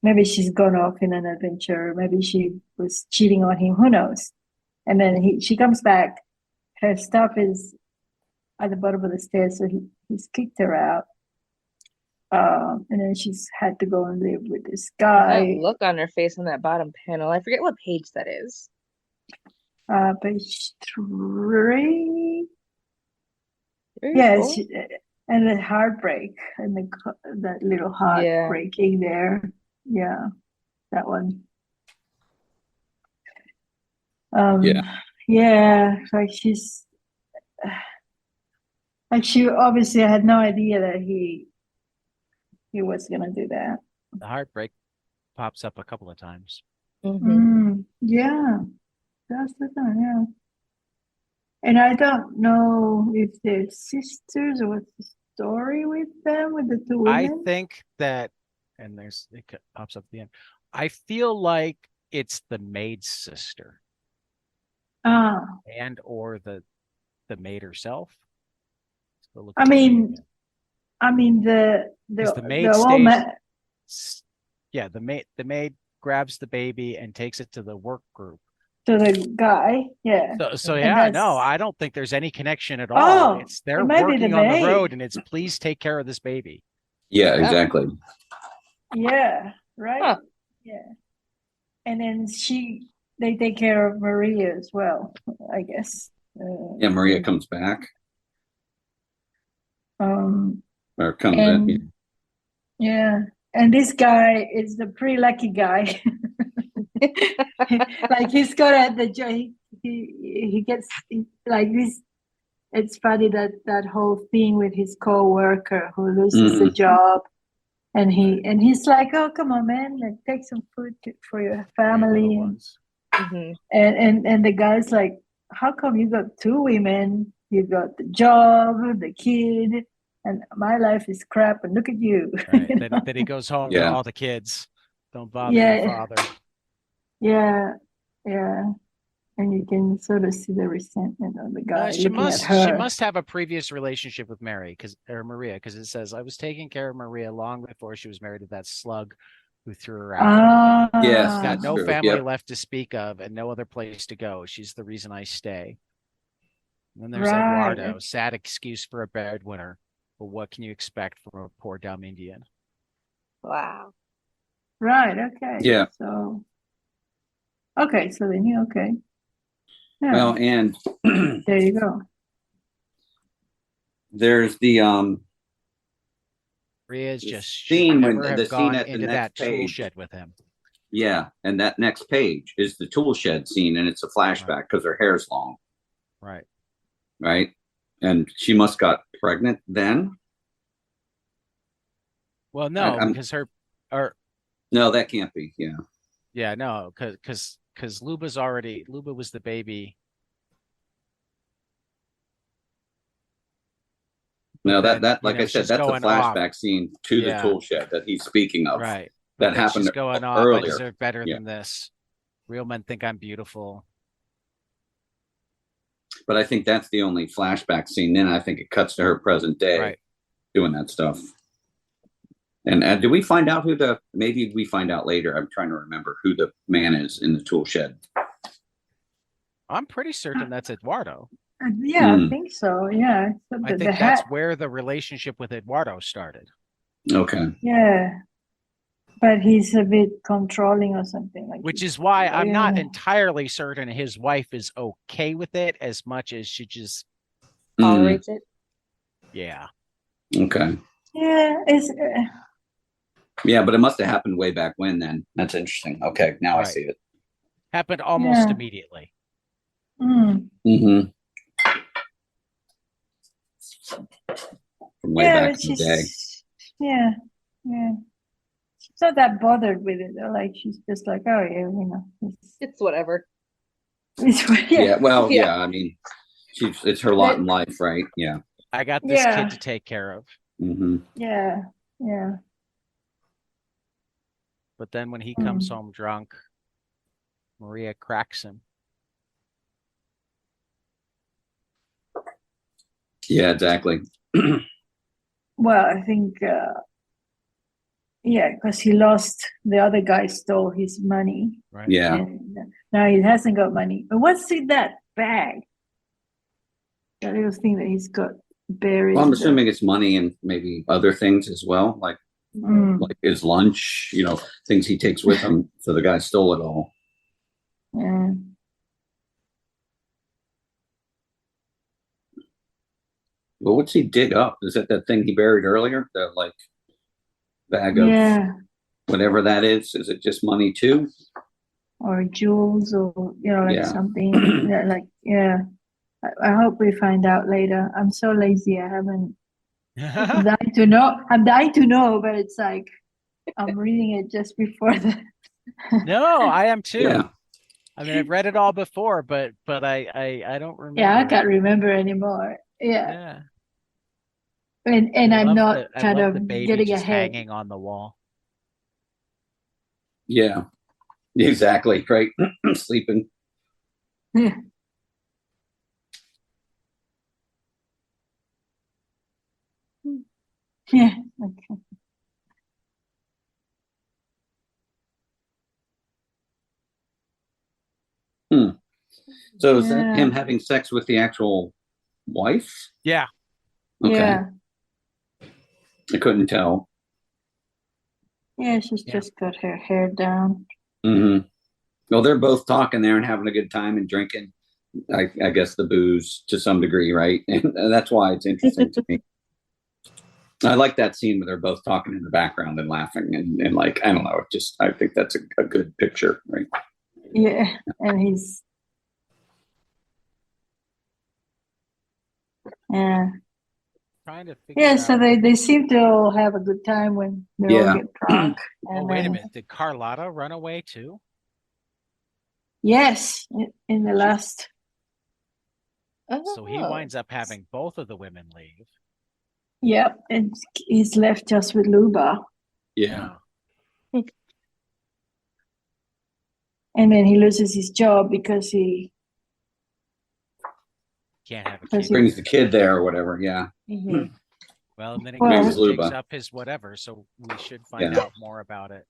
Maybe she's gone off in an adventure. Maybe she was cheating on him. Who knows? And then she comes back. Her stuff is at the bottom of the stairs, so he's kicked her out. And then she's had to go and live with this guy.
That look on her face on that bottom panel. I forget what page that is.
Page 3.
Very
Yes,
cool.
and the heartbreak and that little heart breaking there. Yeah, that one. Yeah, like she's. Like she obviously had no idea that he was gonna do that.
The heartbreak pops up a couple of times.
Yeah, that's the thing. Yeah, and I don't know if they're sisters or what's the story with them with the two women.
I think that, and it pops up at the end. I feel like it's the maid's sister.
Ah,
and or the maid herself. Let's go look
I
at the maid
mean,
again.
I mean
Because the
the
maid
old
stays.
man.
Yeah, the maid grabs the baby and takes it to the work group.
To the guy, yeah,
So
and
yeah, no, I don't think there's any connection at all.
oh,
It's
it
they're
might be the
working on the
maid.
road, and it's please take care of this baby.
Yeah, exactly.
Yeah, right.
Huh.
Yeah, and then they take care of Maria as well, I guess.
Yeah, Maria comes back
Um,
or comes in.
and yeah, and this guy is the pretty lucky guy. Like he's got at the job. He gets like this. It's funny that whole thing with his co-worker who loses the
Mhm.
job, and he's like, "Oh, come on, man, like take some food for your
Yeah, little
family."
ones.
Mhm.
And the guy's like, "How come you got two women? You got the job, the kid, and my life is crap. And look at you."
Right.
You know?
Then he goes home to
Yeah.
all the kids. Don't bother your
Yeah,
father.
yeah, yeah. And you can sort of see the resentment of the guy
She
looking at
she
her.
must have a previous relationship with Maria because it says I was taking care of Maria long before she was married to that slug who threw her out.
Yes,
Ah,
Got
that's
no
true.
family
Yep.
left to speak of and no other place to go. She's the reason I stay. And then there's
right,
Eduardo, sad excuse for a breadwinner. But what can you expect from a poor dumb Indian?
Wow.
right, okay.
Yeah.
So, okay, so then you okay. Yeah,
Well, and
there you go.
there's the
Maria's just should
scene when
never
the
have
scene
gone
at the
into that
next
tool
page.
shed with him.
Yeah, and that next page is the tool shed scene, and it's a flashback because her hair's long,
Right.
right? And she must got pregnant then.
Well, no,
I'm-
because or
No, that can't be. Yeah,
yeah, no, because Luba was the baby. But
no,
then,
like I said,
she's
that's a
going off.
flashback scene to the
Yeah,
tool shed that he's speaking of.
right. But
That
then she's
happened
going off. I
earlier.
deserve better
Yeah.
than this. Real men think I'm beautiful.
But I think that's the only flashback scene. Then I think it cuts to her present day
Right.
doing that stuff. And do we find out maybe we find out later. I'm trying to remember who the man is in the tool shed.
I'm pretty certain that's Eduardo.
Yeah, I
Hmm.
think so. Yeah, so
I
the
think that's
hat.
where the relationship with Eduardo started.
Okay.
Yeah, but he's a bit controlling or something like.
Which is why I'm not
Yeah.
entirely certain his wife is okay with it as much as she just,
Tolerates it.
yeah.
Okay.
Yeah, it's
Yeah, but it must have happened way back when then. That's interesting. Okay, now I
Right.
see it.
Happened almost
Yeah.
immediately.
Mm-hmm. From way
yeah,
back
but
in the day.
yeah, yeah. She's not that bothered with it. Though. Like she's just like, oh yeah,
It's whatever.
Yeah. Well,
Yeah.
yeah. I mean, it's her lot in life, right? Yeah.
I got this
Yeah.
kid to take care of.
Mm-hmm.
yeah, yeah.
But then when he comes home drunk, Maria cracks him.
Yeah, exactly.
Well, I think, yeah, because he lost. The other guy stole his money,
Right.
Yeah.
and now he hasn't got money. But what's in that bag? That little thing that he's got buried.
Well, I'm assuming it's money and maybe other things as well, like his lunch, things he takes with him. So the guy stole it all.
Yeah.
Well, what's he dig up? Is it that thing he buried earlier? The bag of
Yeah,
whatever that is? Is it just money too?
or jewels, or like
Yeah.
something. Yeah. I hope we find out later. I'm so lazy. I haven't. I'm dying to know. But it's like I'm reading it just before the.
No, I am too.
Yeah.
I mean, I've read it all before, but I don't remember.
Yeah, I can't remember anymore. Yeah,
Yeah.
and I'm not
I
kind
love the
of
baby
getting
just
ahead.
hanging on the wall.
Yeah. Exactly. Great. Sleeping.
Yeah. Okay.
So is that
Yeah.
him having sex with the actual wife?
Yeah.
Okay.
Yeah.
I couldn't tell.
Yeah. She's
Yeah.
just got her hair down.
Mm-hmm. Well, they're both talking there and having a good time and drinking. I guess the booze to some degree, right? And that's why it's interesting to me. I like that scene where they're both talking in the background and laughing and like, I don't know, just I think that's a good picture, right?
Yeah. And he's yeah.
Trying to figure
Yeah,
out.
so they seem to all have a good time when they all
Yeah.
get drunk.
Oh,
And
wait a
then,
minute. Did Carlotta run away too?
yes, in the last.
So he winds up having both of the women leave.
Yep, and he's left just with Luba.
Yeah.
And then he loses his job because he
Can't have a
Does
kid.
he-
Brings the kid there or whatever. Yeah.
Mhm.
Well, and then he
Well-
goes
Maybe
and digs
Luba.
up his whatever, so we should find
Yeah.
out more about it.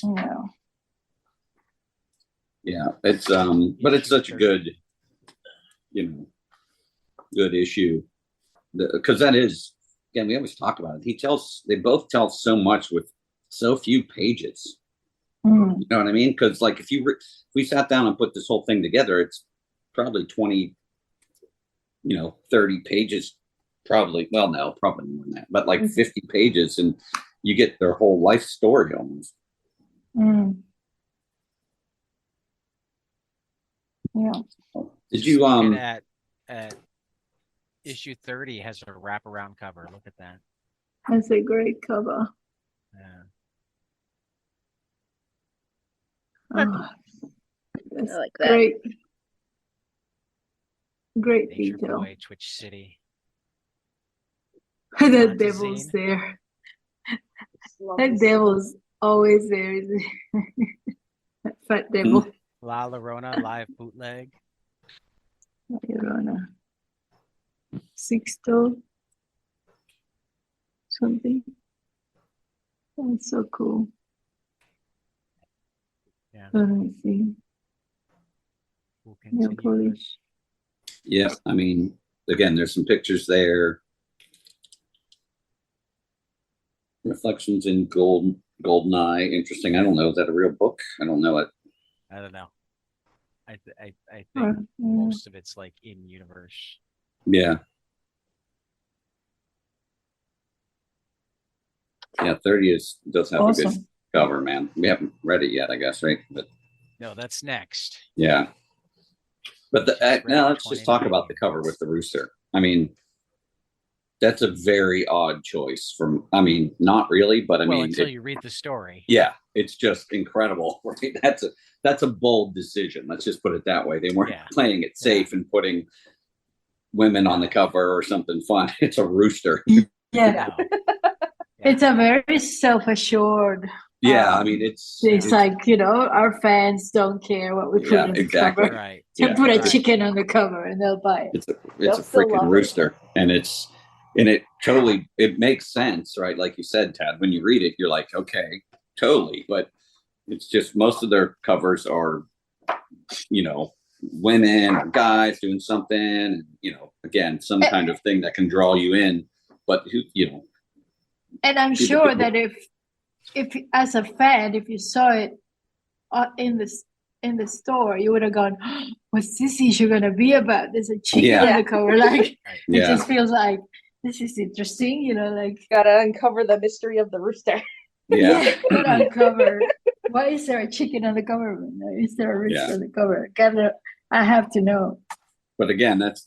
you know.
Yeah. It's but it's such a good, good issue. Because that is, again, we always talk about it. They both tell so much with so few pages.
Mm,
You know what I mean? Because like if we sat down and put this whole thing together, it's probably 20, 30 pages. Probably, well, no, probably more than that, but like 50 pages, and you get their whole life story almost.
mm. Yeah.
Did
Just
you
looking at issue 30 has a wraparound cover. Look at that.
That's a great cover.
Yeah.
Oh, that's
I like that.
great. Great
Nature
detail.
Boy, Twitch City.
The
Montezine.
devil's there.
Love
That
this.
devil's always there, isn't he? That fat devil.
La Llorona live bootleg.
Llorona. Sixto. Something. That's so cool.
Yeah.
Let me see.
We'll
Nail
continue.
polish.
Yeah, I mean, again, there's some pictures there. Reflections in golden eye. Interesting. I don't know. Is that a real book? I don't know it.
I don't know. I think
Yeah.
most of it's like in universe.
Yeah. Yeah, 30 does have a good
Awesome.
cover, man. We haven't read it yet, I guess, right? But
No, that's next.
yeah. But
Just
now
read
let's just talk
29.
about the cover with the rooster. I mean, that's a very odd choice from, I mean, not really, but I
Well,
mean,
until you read the story.
yeah, it's just incredible. Right? That's a bold decision. Let's just put it that way. They weren't
Yeah.
playing it safe and putting women on the cover or something fun. It's a rooster.
Yeah.
No.
It's a very self-assured.
Yeah, I mean, it's
like, our fans don't care what we put
Yeah,
on the
exactly.
cover.
Right.
They
Yeah,
put a
right.
chicken on the cover and they'll buy it.
it's a
They'll still
freaking
love it.
rooster, and it makes sense, right? Like you said, Tad, when you read it, you're like, okay, totally. But it's just most of their covers are, women or guys doing something, and, again, some kind of thing that can draw you in. But
And I'm
People
sure
could-
that if as a fan, if you saw it in the store, you would have gone, "What's this issue gonna be about?" There's a chicken
Yeah.
on the cover. Like it
yeah,
just feels like this is interesting. Like
Gotta uncover the mystery of the rooster.
yeah,
gotta uncover. Why is there a chicken on the cover? Is there a rooster
Yeah.
on the cover? I have to know.
But again, that's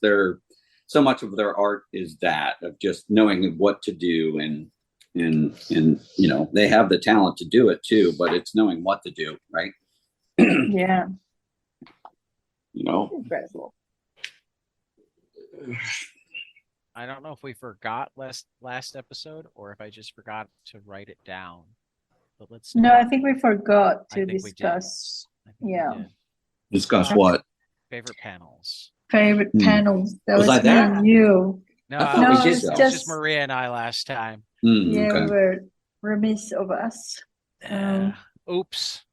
so much of their art is that of just knowing what to do, and they have the talent to do it too, but it's knowing what to do, right?
Yeah.
Incredible.
I don't know if we forgot last episode or if I just forgot to write it down. But let's
No, I think we forgot
I
to
think we did.
discuss
I think we
yeah.
did.
Discuss what?
Favorite panels.
favorite
Hmm.
panels. That
Was
was
I
me
there?
and you.
No,
I thought
we
it's
did,
just,
though.
it's just Maria and I last time.
Yeah, we
Okay.
were remiss of us.
Oops.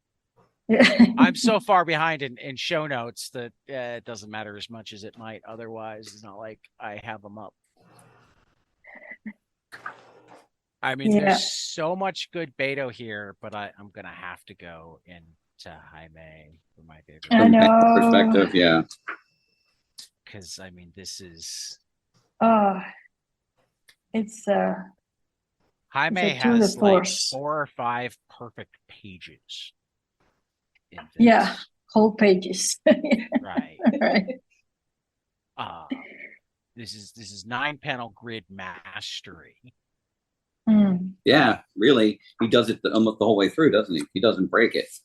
Yeah.
I'm so far behind in show notes that it doesn't matter as much as it might otherwise. It's not like I have them up. I mean,
Yeah.
there's so much good Beto here, but I'm going to have to go into Jaime for my favorite.
I
From
know.
that perspective, yeah.
Because, I mean, this is...
It's
Jaime
it's a tour de
has like
force.
4 or 5 perfect pages in this.
Yeah, whole pages.
Right.
Right.
This is 9-panel grid mastery.
Yeah, really. He does it almost the whole way through, doesn't he? He doesn't break it. It's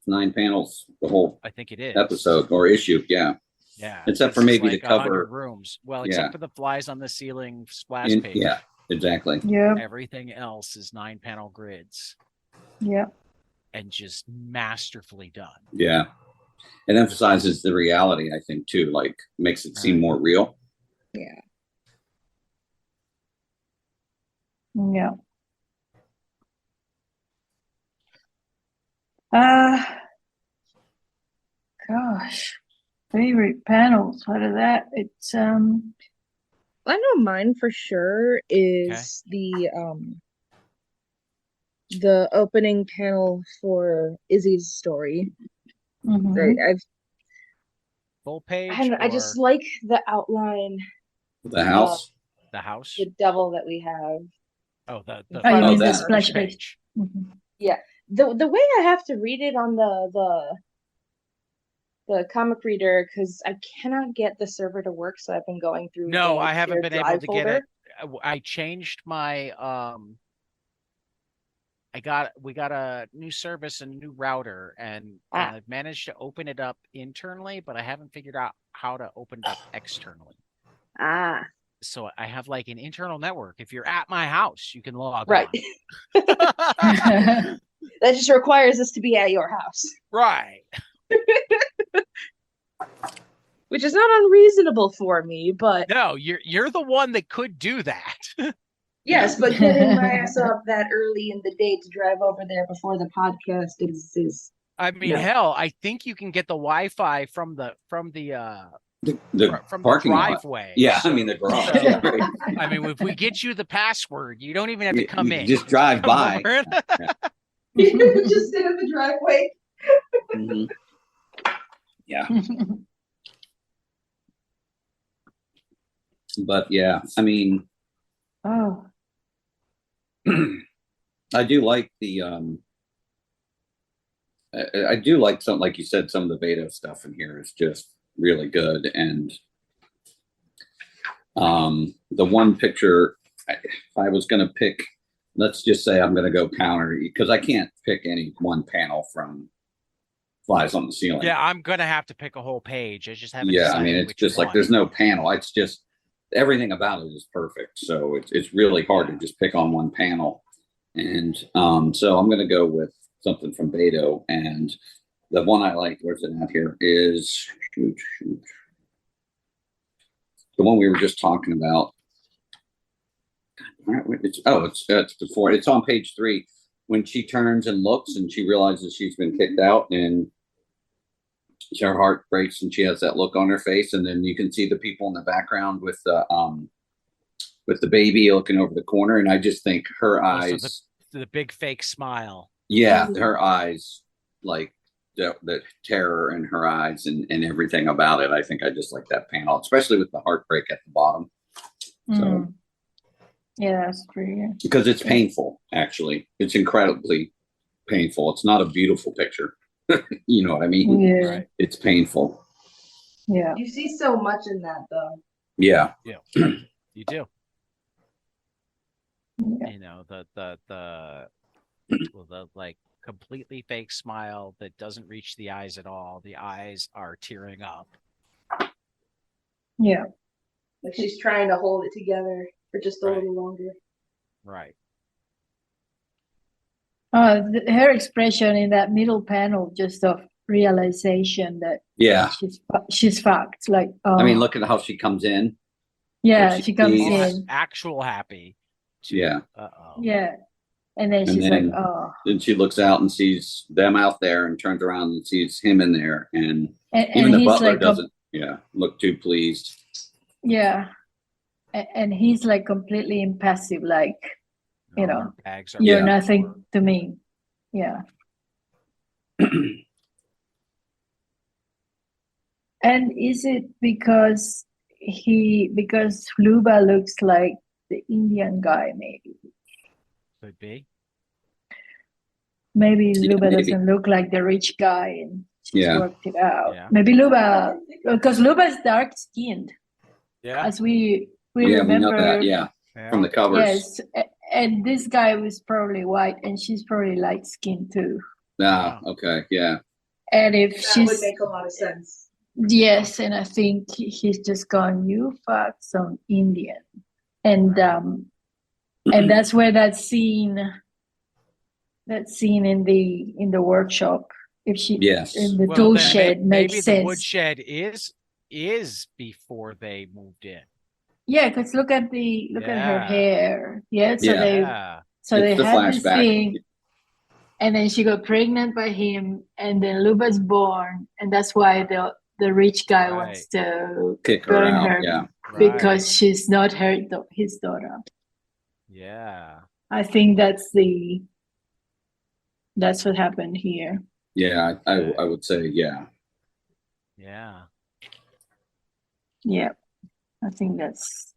9 panels the whole
I think it is
episode or issue. Yeah.
Yeah.
Except for
this is
maybe
like
the cover.
100 rooms. Well, except
Yeah.
for the flies on the ceiling splash page.
Yeah, exactly.
Yeah.
Everything else is 9-panel grids
Yeah.
and just masterfully done.
Yeah. It emphasizes the reality, I think, too. Like, makes it seem more real.
Yeah.
Yeah. Gosh, favorite panels out of that. It's
I know mine for sure is the opening panel for Izzy's story. Right.
Full page.
I just like the outline.
The house.
The house.
The devil that we have.
Oh, the
you mean
that.
the splash page.
Yeah. The way I have to read it on the comic reader, because I cannot get the server to work, so I've been going through.
No,
the
I haven't
shared
been able
drive
to
folder.
get it. I changed my we got a new service and a new router, and I've managed to open it up internally, but I haven't figured out how to open it up externally. So I have like an internal network. If you're at my house, you can log
right.
on.
That just requires us to be at your house.
Right.
Which is not unreasonable for me, but
no, you're the one that could do that.
Yes, but getting my ass up that early in the day to drive over there before the podcast is
I mean, hell, I think you can get the Wi-Fi from the
parking
driveway.
Lot. Yeah, I mean the garage.
So, I mean, if we get you the password, you don't even have to come in.
Just drive by.
Just sit in the driveway.
Yeah. But yeah, I mean, I do like the I do like some, like you said, some of the Beto stuff in here is just really good. And the one picture, if I was going to pick, let's just say I'm going to go counter, because I can't pick any one panel from Flies on the Ceiling.
Yeah, I'm going to have to pick a whole page. I just haven't
Yeah,
decided
I mean, it's
which
just
one.
like there's no panel. It's just everything about it is perfect. So it's really hard to just pick on one panel. And so I'm going to go with something from Beto. And the one I like, where's it at here, is the one we were just talking about. It's before. It's on page 3 when she turns and looks and she realizes she's been kicked out and her heart breaks and she has that look on her face, and then you can see the people in the background with the baby looking over the corner, and I just think her eyes,
the big fake smile.
Yeah, her eyes, like the terror in her eyes and everything about it. I think I just like that panel, especially with the heartbreak at the bottom. So
yeah, that's true. Yeah.
Because it's painful, actually. It's incredibly painful. It's not a beautiful picture. You know what I mean?
Yeah.
Right.
It's painful.
Yeah.
You see so much in that, though.
Yeah.
Yeah. You do.
Yeah.
You know, the like completely fake smile that doesn't reach the eyes at all. The eyes are tearing up.
Yeah.
Like she's trying to hold it together for just a little longer.
Right.
Her expression in that middle panel, just of realization that she's fucked. Like,
I mean, look at how she comes in
Yeah,
she
she comes
sees-
in.
Actual happy. To,
Yeah.
Uh-oh.
Yeah. And then
And
she's
then-
like, oh.
Then she looks out and sees them out there and turns around and sees him in there. And
And
even the
he's
butler
like,
doesn't look too pleased.
yeah. And he's like completely impassive, like, you know,
Our bags are
you're
Yeah.
nothing to me. Yeah. And is it because Luba looks like the Indian guy, maybe?
could be.
Maybe
Yeah,
Luba
maybe.
doesn't look like the rich guy and she's
Yeah.
worked it out.
Yeah.
Maybe Luba, because Luba is dark skinned,
Yeah.
as we
Yeah, we know
remember.
that. Yeah,
Yeah.
from the covers.
Yes, and this guy was probably white, and she's probably light skinned too.
Ah, okay. Yeah.
And if
That
she's
would make a lot of sense.
yes, and I think he's just gone, you fuck some Indian, and and that's where that scene in the workshop, if she
Yes.
in the
Well,
tool
then
shed
maybe
makes
the
sense.
woodshed is before they moved in.
Yeah, because look at her
Yeah.
hair. Yeah, so
Yeah.
they
Yeah.
so
It's
they
the
had this
flashback.
thing, and then she got pregnant by him, and then Luba's born, and that's why the rich guy
Right.
wants to
Kick her
burn
out.
her
Yeah.
because
Right.
she's not his daughter.
Yeah.
I think that's what happened here.
Yeah. I would say, yeah.
Yeah.
Yeah, I think that's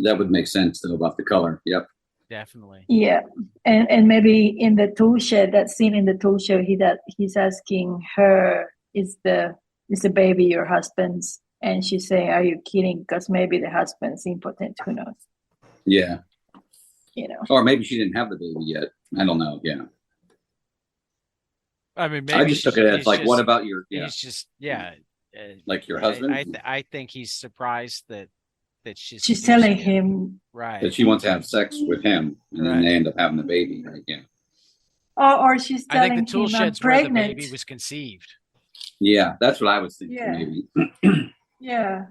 That would make sense though about the color. Yep.
Definitely.
yeah, and maybe in the tool shed, that scene in the tool shed, he's asking her, "Is the baby your husband's?" And she's saying, "Are you kidding?" Because maybe the husband's impotent. Who knows?
Yeah.
You know.
Or maybe she didn't have the baby yet. I don't know. Yeah.
I mean,
I
maybe
just took it as
he's
like,
just-
what about your? Yeah.
He's just
Like your
I-
husband?
I think he's surprised that she's
She's
seducing
telling him,
right.
That she wants to have sex with him, and then
Right.
they end up having the baby. Right? Yeah.
or she's
I think
telling
the tool
him, "I'm
shed's where the
pregnant."
baby was conceived.
Yeah, that's what I was thinking.
Yeah.
Maybe.
Yeah,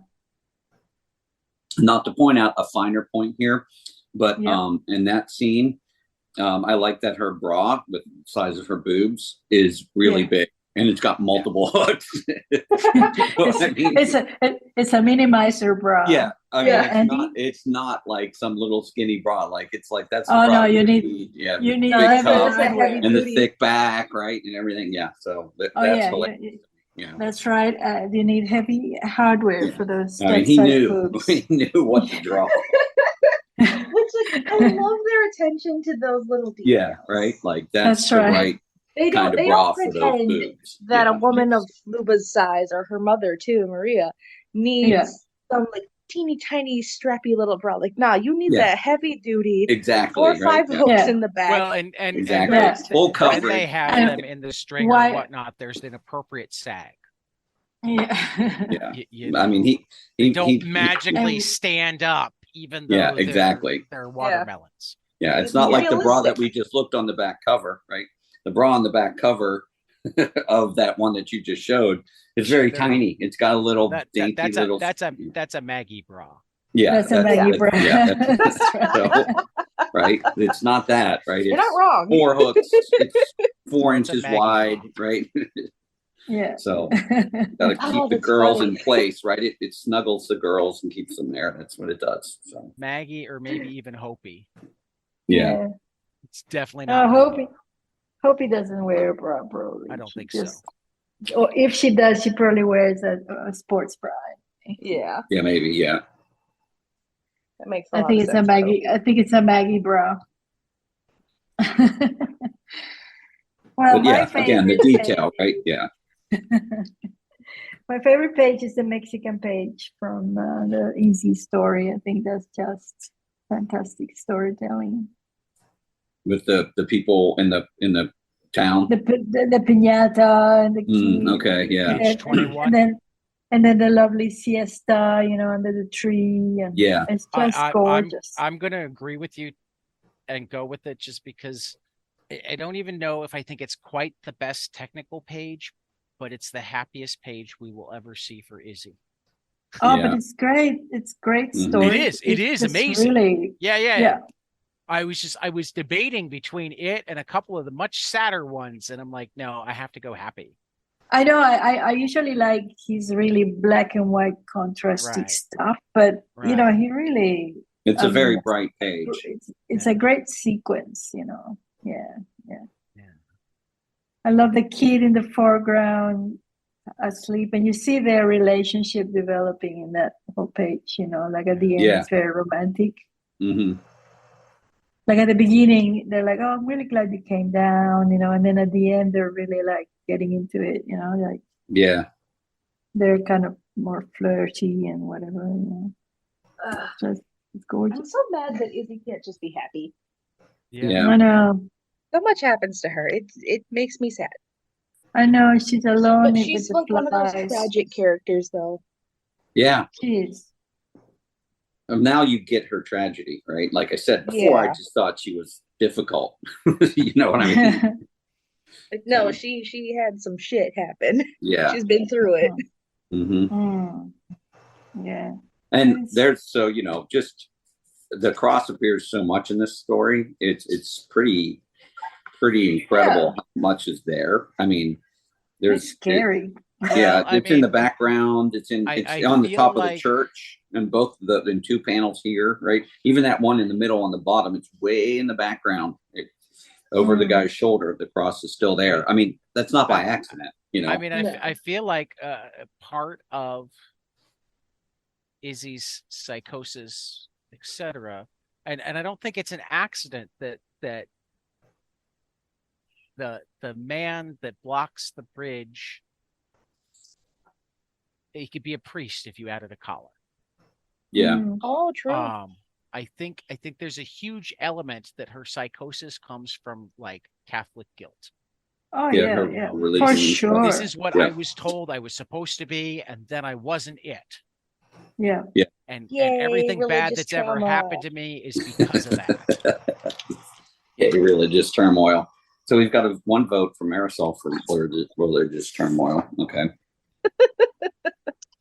Not to point out a finer point here, but
Yeah.
In that scene, I like that her bra with the size of her boobs is really
Yeah.
big, and it's got multiple hooks. I mean,
it's a minimizer bra.
yeah, I mean,
Yeah.
it's not like some little skinny bra. Like it's like that's.
Oh,
the bra
no, you need
yeah,
you
the
need
big
heavy
cup
hardware.
heavy
and the
booty.
thick back, right, and everything. Yeah, so that's hilarious. Yeah.
That's right. You need heavy hardware for those.
I mean, he
that size
knew
boobs.
he knew what to draw.
Which, like, I love their attention to those little details.
Yeah, right. Like that's
That's
the
right.
right
They
kind
don't.
of
They
bra
don't
for those
pretend
boobs.
that
Yeah.
a woman of Luba's size, or her mother too, Maria, needs
Yeah.
some like teeny tiny strappy little bra. Like, nah, you need
Yeah.
that heavy duty,
Exactly.
4 or 5
right?
hooks
Yeah.
in the back.
Well, and
Exactly.
Yeah.
Full
when
coverage.
they have
And
them in the string
why-
or whatnot, there's an appropriate sag.
Yeah.
Yeah.
You
I mean,
know,
he
don't
he-
magically
And-
stand up, even though
Yeah,
they're-
exactly.
they're watermelons.
Yeah, it's not like the bra
Realistic.
that we just looked on the back cover, right? The bra on the back cover of that one that you just showed is very
They're-
tiny. It's got a little
That,
dainty
that's
little.
that's a Maggie bra.
Yeah,
That's a Maggie bra.
Yeah,
That's right.
so, right. It's not that, right?
You're
It's
not wrong.
4 hooks. It's 4
It's a
inches
Maggie
wide,
bra.
right?
Yeah.
So gotta keep
Oh,
the
that's
girls
funny.
in place, right? It snuggles the girls and keeps them there. That's what it does. So
Maggie or maybe even Hopi.
yeah.
It's definitely not.
Hope doesn't wear a bra, probably.
I don't
She
think so.
Or if she does, she probably wears a sports bra.
Yeah,
Yeah, maybe. Yeah.
that makes a
I
lot
think
of
it's
sense.
a Maggie. I think it's a Maggie bra. Well,
But yeah, again, the
favorite
detail,
page-
right? Yeah.
My favorite page is the Mexican page from the Easy Story. I think that's just fantastic storytelling.
With the people in the town.
The piñata and the key.
Okay, yeah.
Page 21.
And then the lovely siesta, under the tree, and
Yeah.
it's just
I'm
gorgeous.
I'm gonna agree with you and go with it just because I don't even know if I think it's quite the best technical page, but it's the happiest page we will ever see for Izzy.
Oh,
Yeah.
but it's great. It's great
Mhm.
story.
It is
just
amazing.
Really,
Yeah.
yeah.
I was debating between it and a couple of the much sadder ones, and I'm like, no, I have to go Happy.
I know. I usually like his really black and white contrastic
Right.
stuff, but you know,
Right.
he really.
It's
I
a very
mean,
bright page.
it's
Yeah.
a great sequence. You know. Yeah.
Yeah.
I love the kid in the foreground asleep, and you see their relationship developing in that whole page. You know, like at the end,
Yeah.
it's very romantic.
Hmm.
Like at the beginning, they're like, "Oh, I'm really glad you came down," you know, and then at the end, they're really like getting into it. You know, like
Yeah.
they're kind of more flirty and whatever. You know, just it's
I'm
gorgeous.
so mad that Izzy can't just be happy.
Yeah.
I know.
So much happens to her. It makes me sad.
I know. She's alone
But
with
she's
the
like one of those
flies.
tragic characters, though.
Yeah.
She is.
Now you get her tragedy, right? Like I said before, I
Yeah.
just thought she was difficult. You know what I mean?
Like, no, she had some shit happen.
Yeah.
She's been through it.
Hmm.
Mm, yeah.
And
Yes.
there's so, you know, just the cross appears so much in this story. It's pretty incredible how much is there. I mean,
It's
there's
scary.
yeah,
Well, I
it's in the
mean,
background. It's
I
on the
feel
top of the
like-
church, and both in two panels here, right? Even that one in the middle on the bottom, it's way in the background, over the guy's shoulder. The cross is still there. I mean, that's not by accident, you know.
I mean,
No.
I feel like part of Izzy's psychosis, etc., and I don't think it's an accident that the man that blocks the bridge, he could be a priest if you added a collar.
Yeah,
Mm.
Oh, true.
I think there's a huge element that her psychosis comes from like Catholic guilt.
Oh
Yeah,
yeah,
her
yeah.
religion
For
and stuff.
sure.
This is what
Yeah.
I was told I was supposed to be, and then I wasn't it.
Yeah.
And
Yay,
everything bad
religious
that's ever
trauma.
happened to me is because of that.
Yeah, religious turmoil. So we've got one vote for Marisol for religious turmoil. Okay.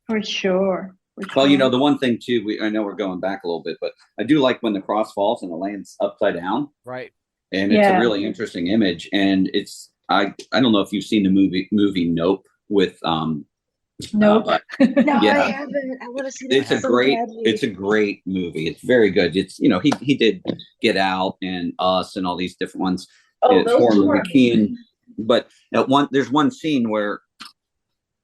For sure. For
Well, you
sure.
know, the one thing too, I know we're going back a little bit, but I do like when the cross falls and it lands upside down,
Right.
and it's a
Yeah.
really interesting image. And it's I don't know if you've seen the movie Nope with
Nope.
but
No,
Yeah.
I haven't. I want to see that
it's a
so
great
badly.
it's a great movie. It's very good. It's, you know, he did Get Out and Us and all these different ones.
Oh,
It's
those
horror
two
movie
are
Keen, but there's one scene where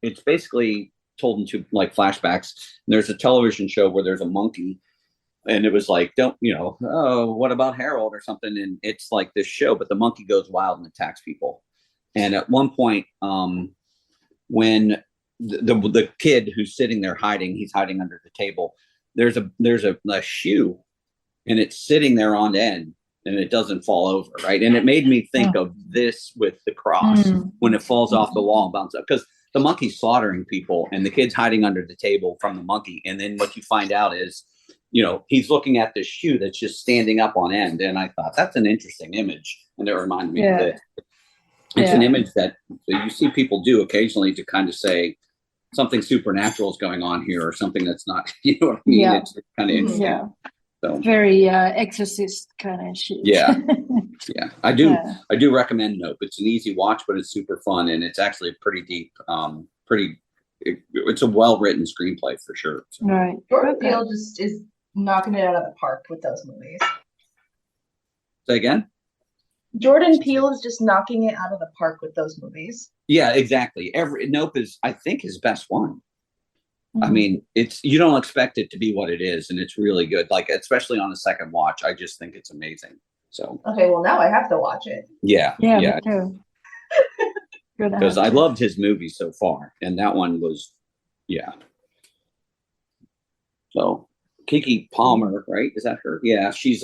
it's basically told into like flashbacks. There's a television show where there's a monkey, and it was like, don't, you know, oh, what about Harold or something? And it's like this show, but the monkey goes wild and attacks people. And at one point, when the kid who's sitting there hiding, he's hiding under the table. There's a shoe, and it's sitting there on end, and it doesn't fall over, right? And it made me think of this with the cross when it falls off the wall and bounces up, because the monkey's slaughtering people, and the kid's hiding under the table from the monkey. And then what you find out is, you know, he's looking at this shoe that's just standing up on end. And I thought that's an interesting image, and it reminded me of this. It's an image that you see people do occasionally to kind of say something supernatural is going on here, or something that's not, you know what I mean?
Yeah.
It's kind of interesting.
Yeah.
So
Very exorcist kind of shit.
Yeah. Yeah, I do.
Yeah.
I do recommend Nope. It's an easy watch, but it's super fun, and it's actually pretty deep. It's a well-written screenplay for sure. So.
Right.
Jordan
Okay.
Peele just is knocking it out of the park with those movies.
Say again?
Jordan Peele is just knocking it out of the park with those movies.
Yeah, exactly. Nope is, I think, his best one. I
Mhm.
mean, you don't expect it to be what it is, and it's really good. Like, especially on a second watch, I just think it's amazing. So
Okay, well now I have to watch it.
yeah,
Yeah, me too. Good
because I
answer.
loved his movie so far, and that one was, yeah. So Keke Palmer, right? Is that her? Yeah, she's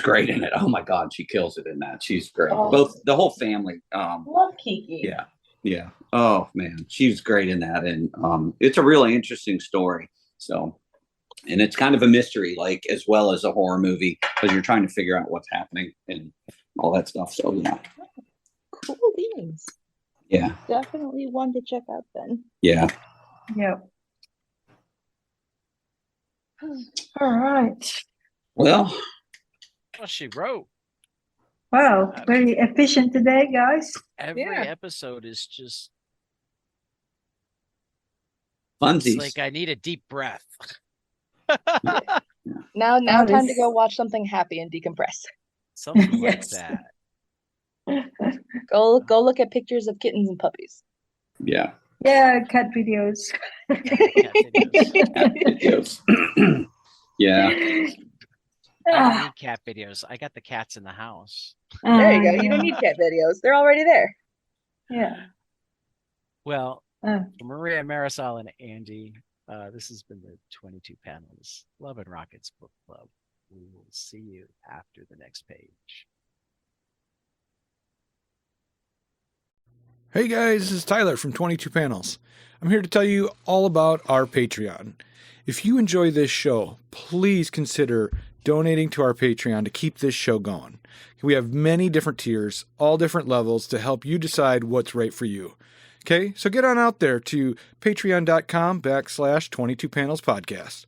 great in it. Oh my God, she kills it in that. She's great.
Oh.
Both the whole family.
Love Kiki.
Yeah. Oh man, she's great in that, and it's a really interesting story. So, and it's kind of a mystery, like, as well as a horror movie, because you're trying to figure out what's happening and all that stuff. So yeah,
Cool beans.
yeah,
Definitely one to check out then.
yeah.
Yeah. All right.
Well,
Well, she wrote.
Wow, very efficient today, guys.
Every
Yeah.
episode is just
funsies.
it's like I need a deep breath.
Now
Oh,
time to
this-
go watch something happy and decompress.
Something
Yes.
like that.
Go look at pictures of kittens and puppies.
Yeah.
Yeah, cat videos.
Cat videos.
Cat videos. Yeah.
I don't
Ah,
need cat videos. I got the cats in the house.
There you go. You
yeah.
don't need cat videos. They're already there.
Yeah.
Well,
Uh,
for Maria, Marisol, and Andy, this has been the 22 Panels Love and Rockets Book Club. We will see you after the next page.
Hey guys, this is Tyler from 22 Panels. I'm here to tell you all about our Patreon. If you enjoy this show, please consider donating to our Patreon to keep this show going. We have many different tiers, all different levels to help you decide what's right for you. Okay, so get on out there to patreon.com/22 Panels Podcast.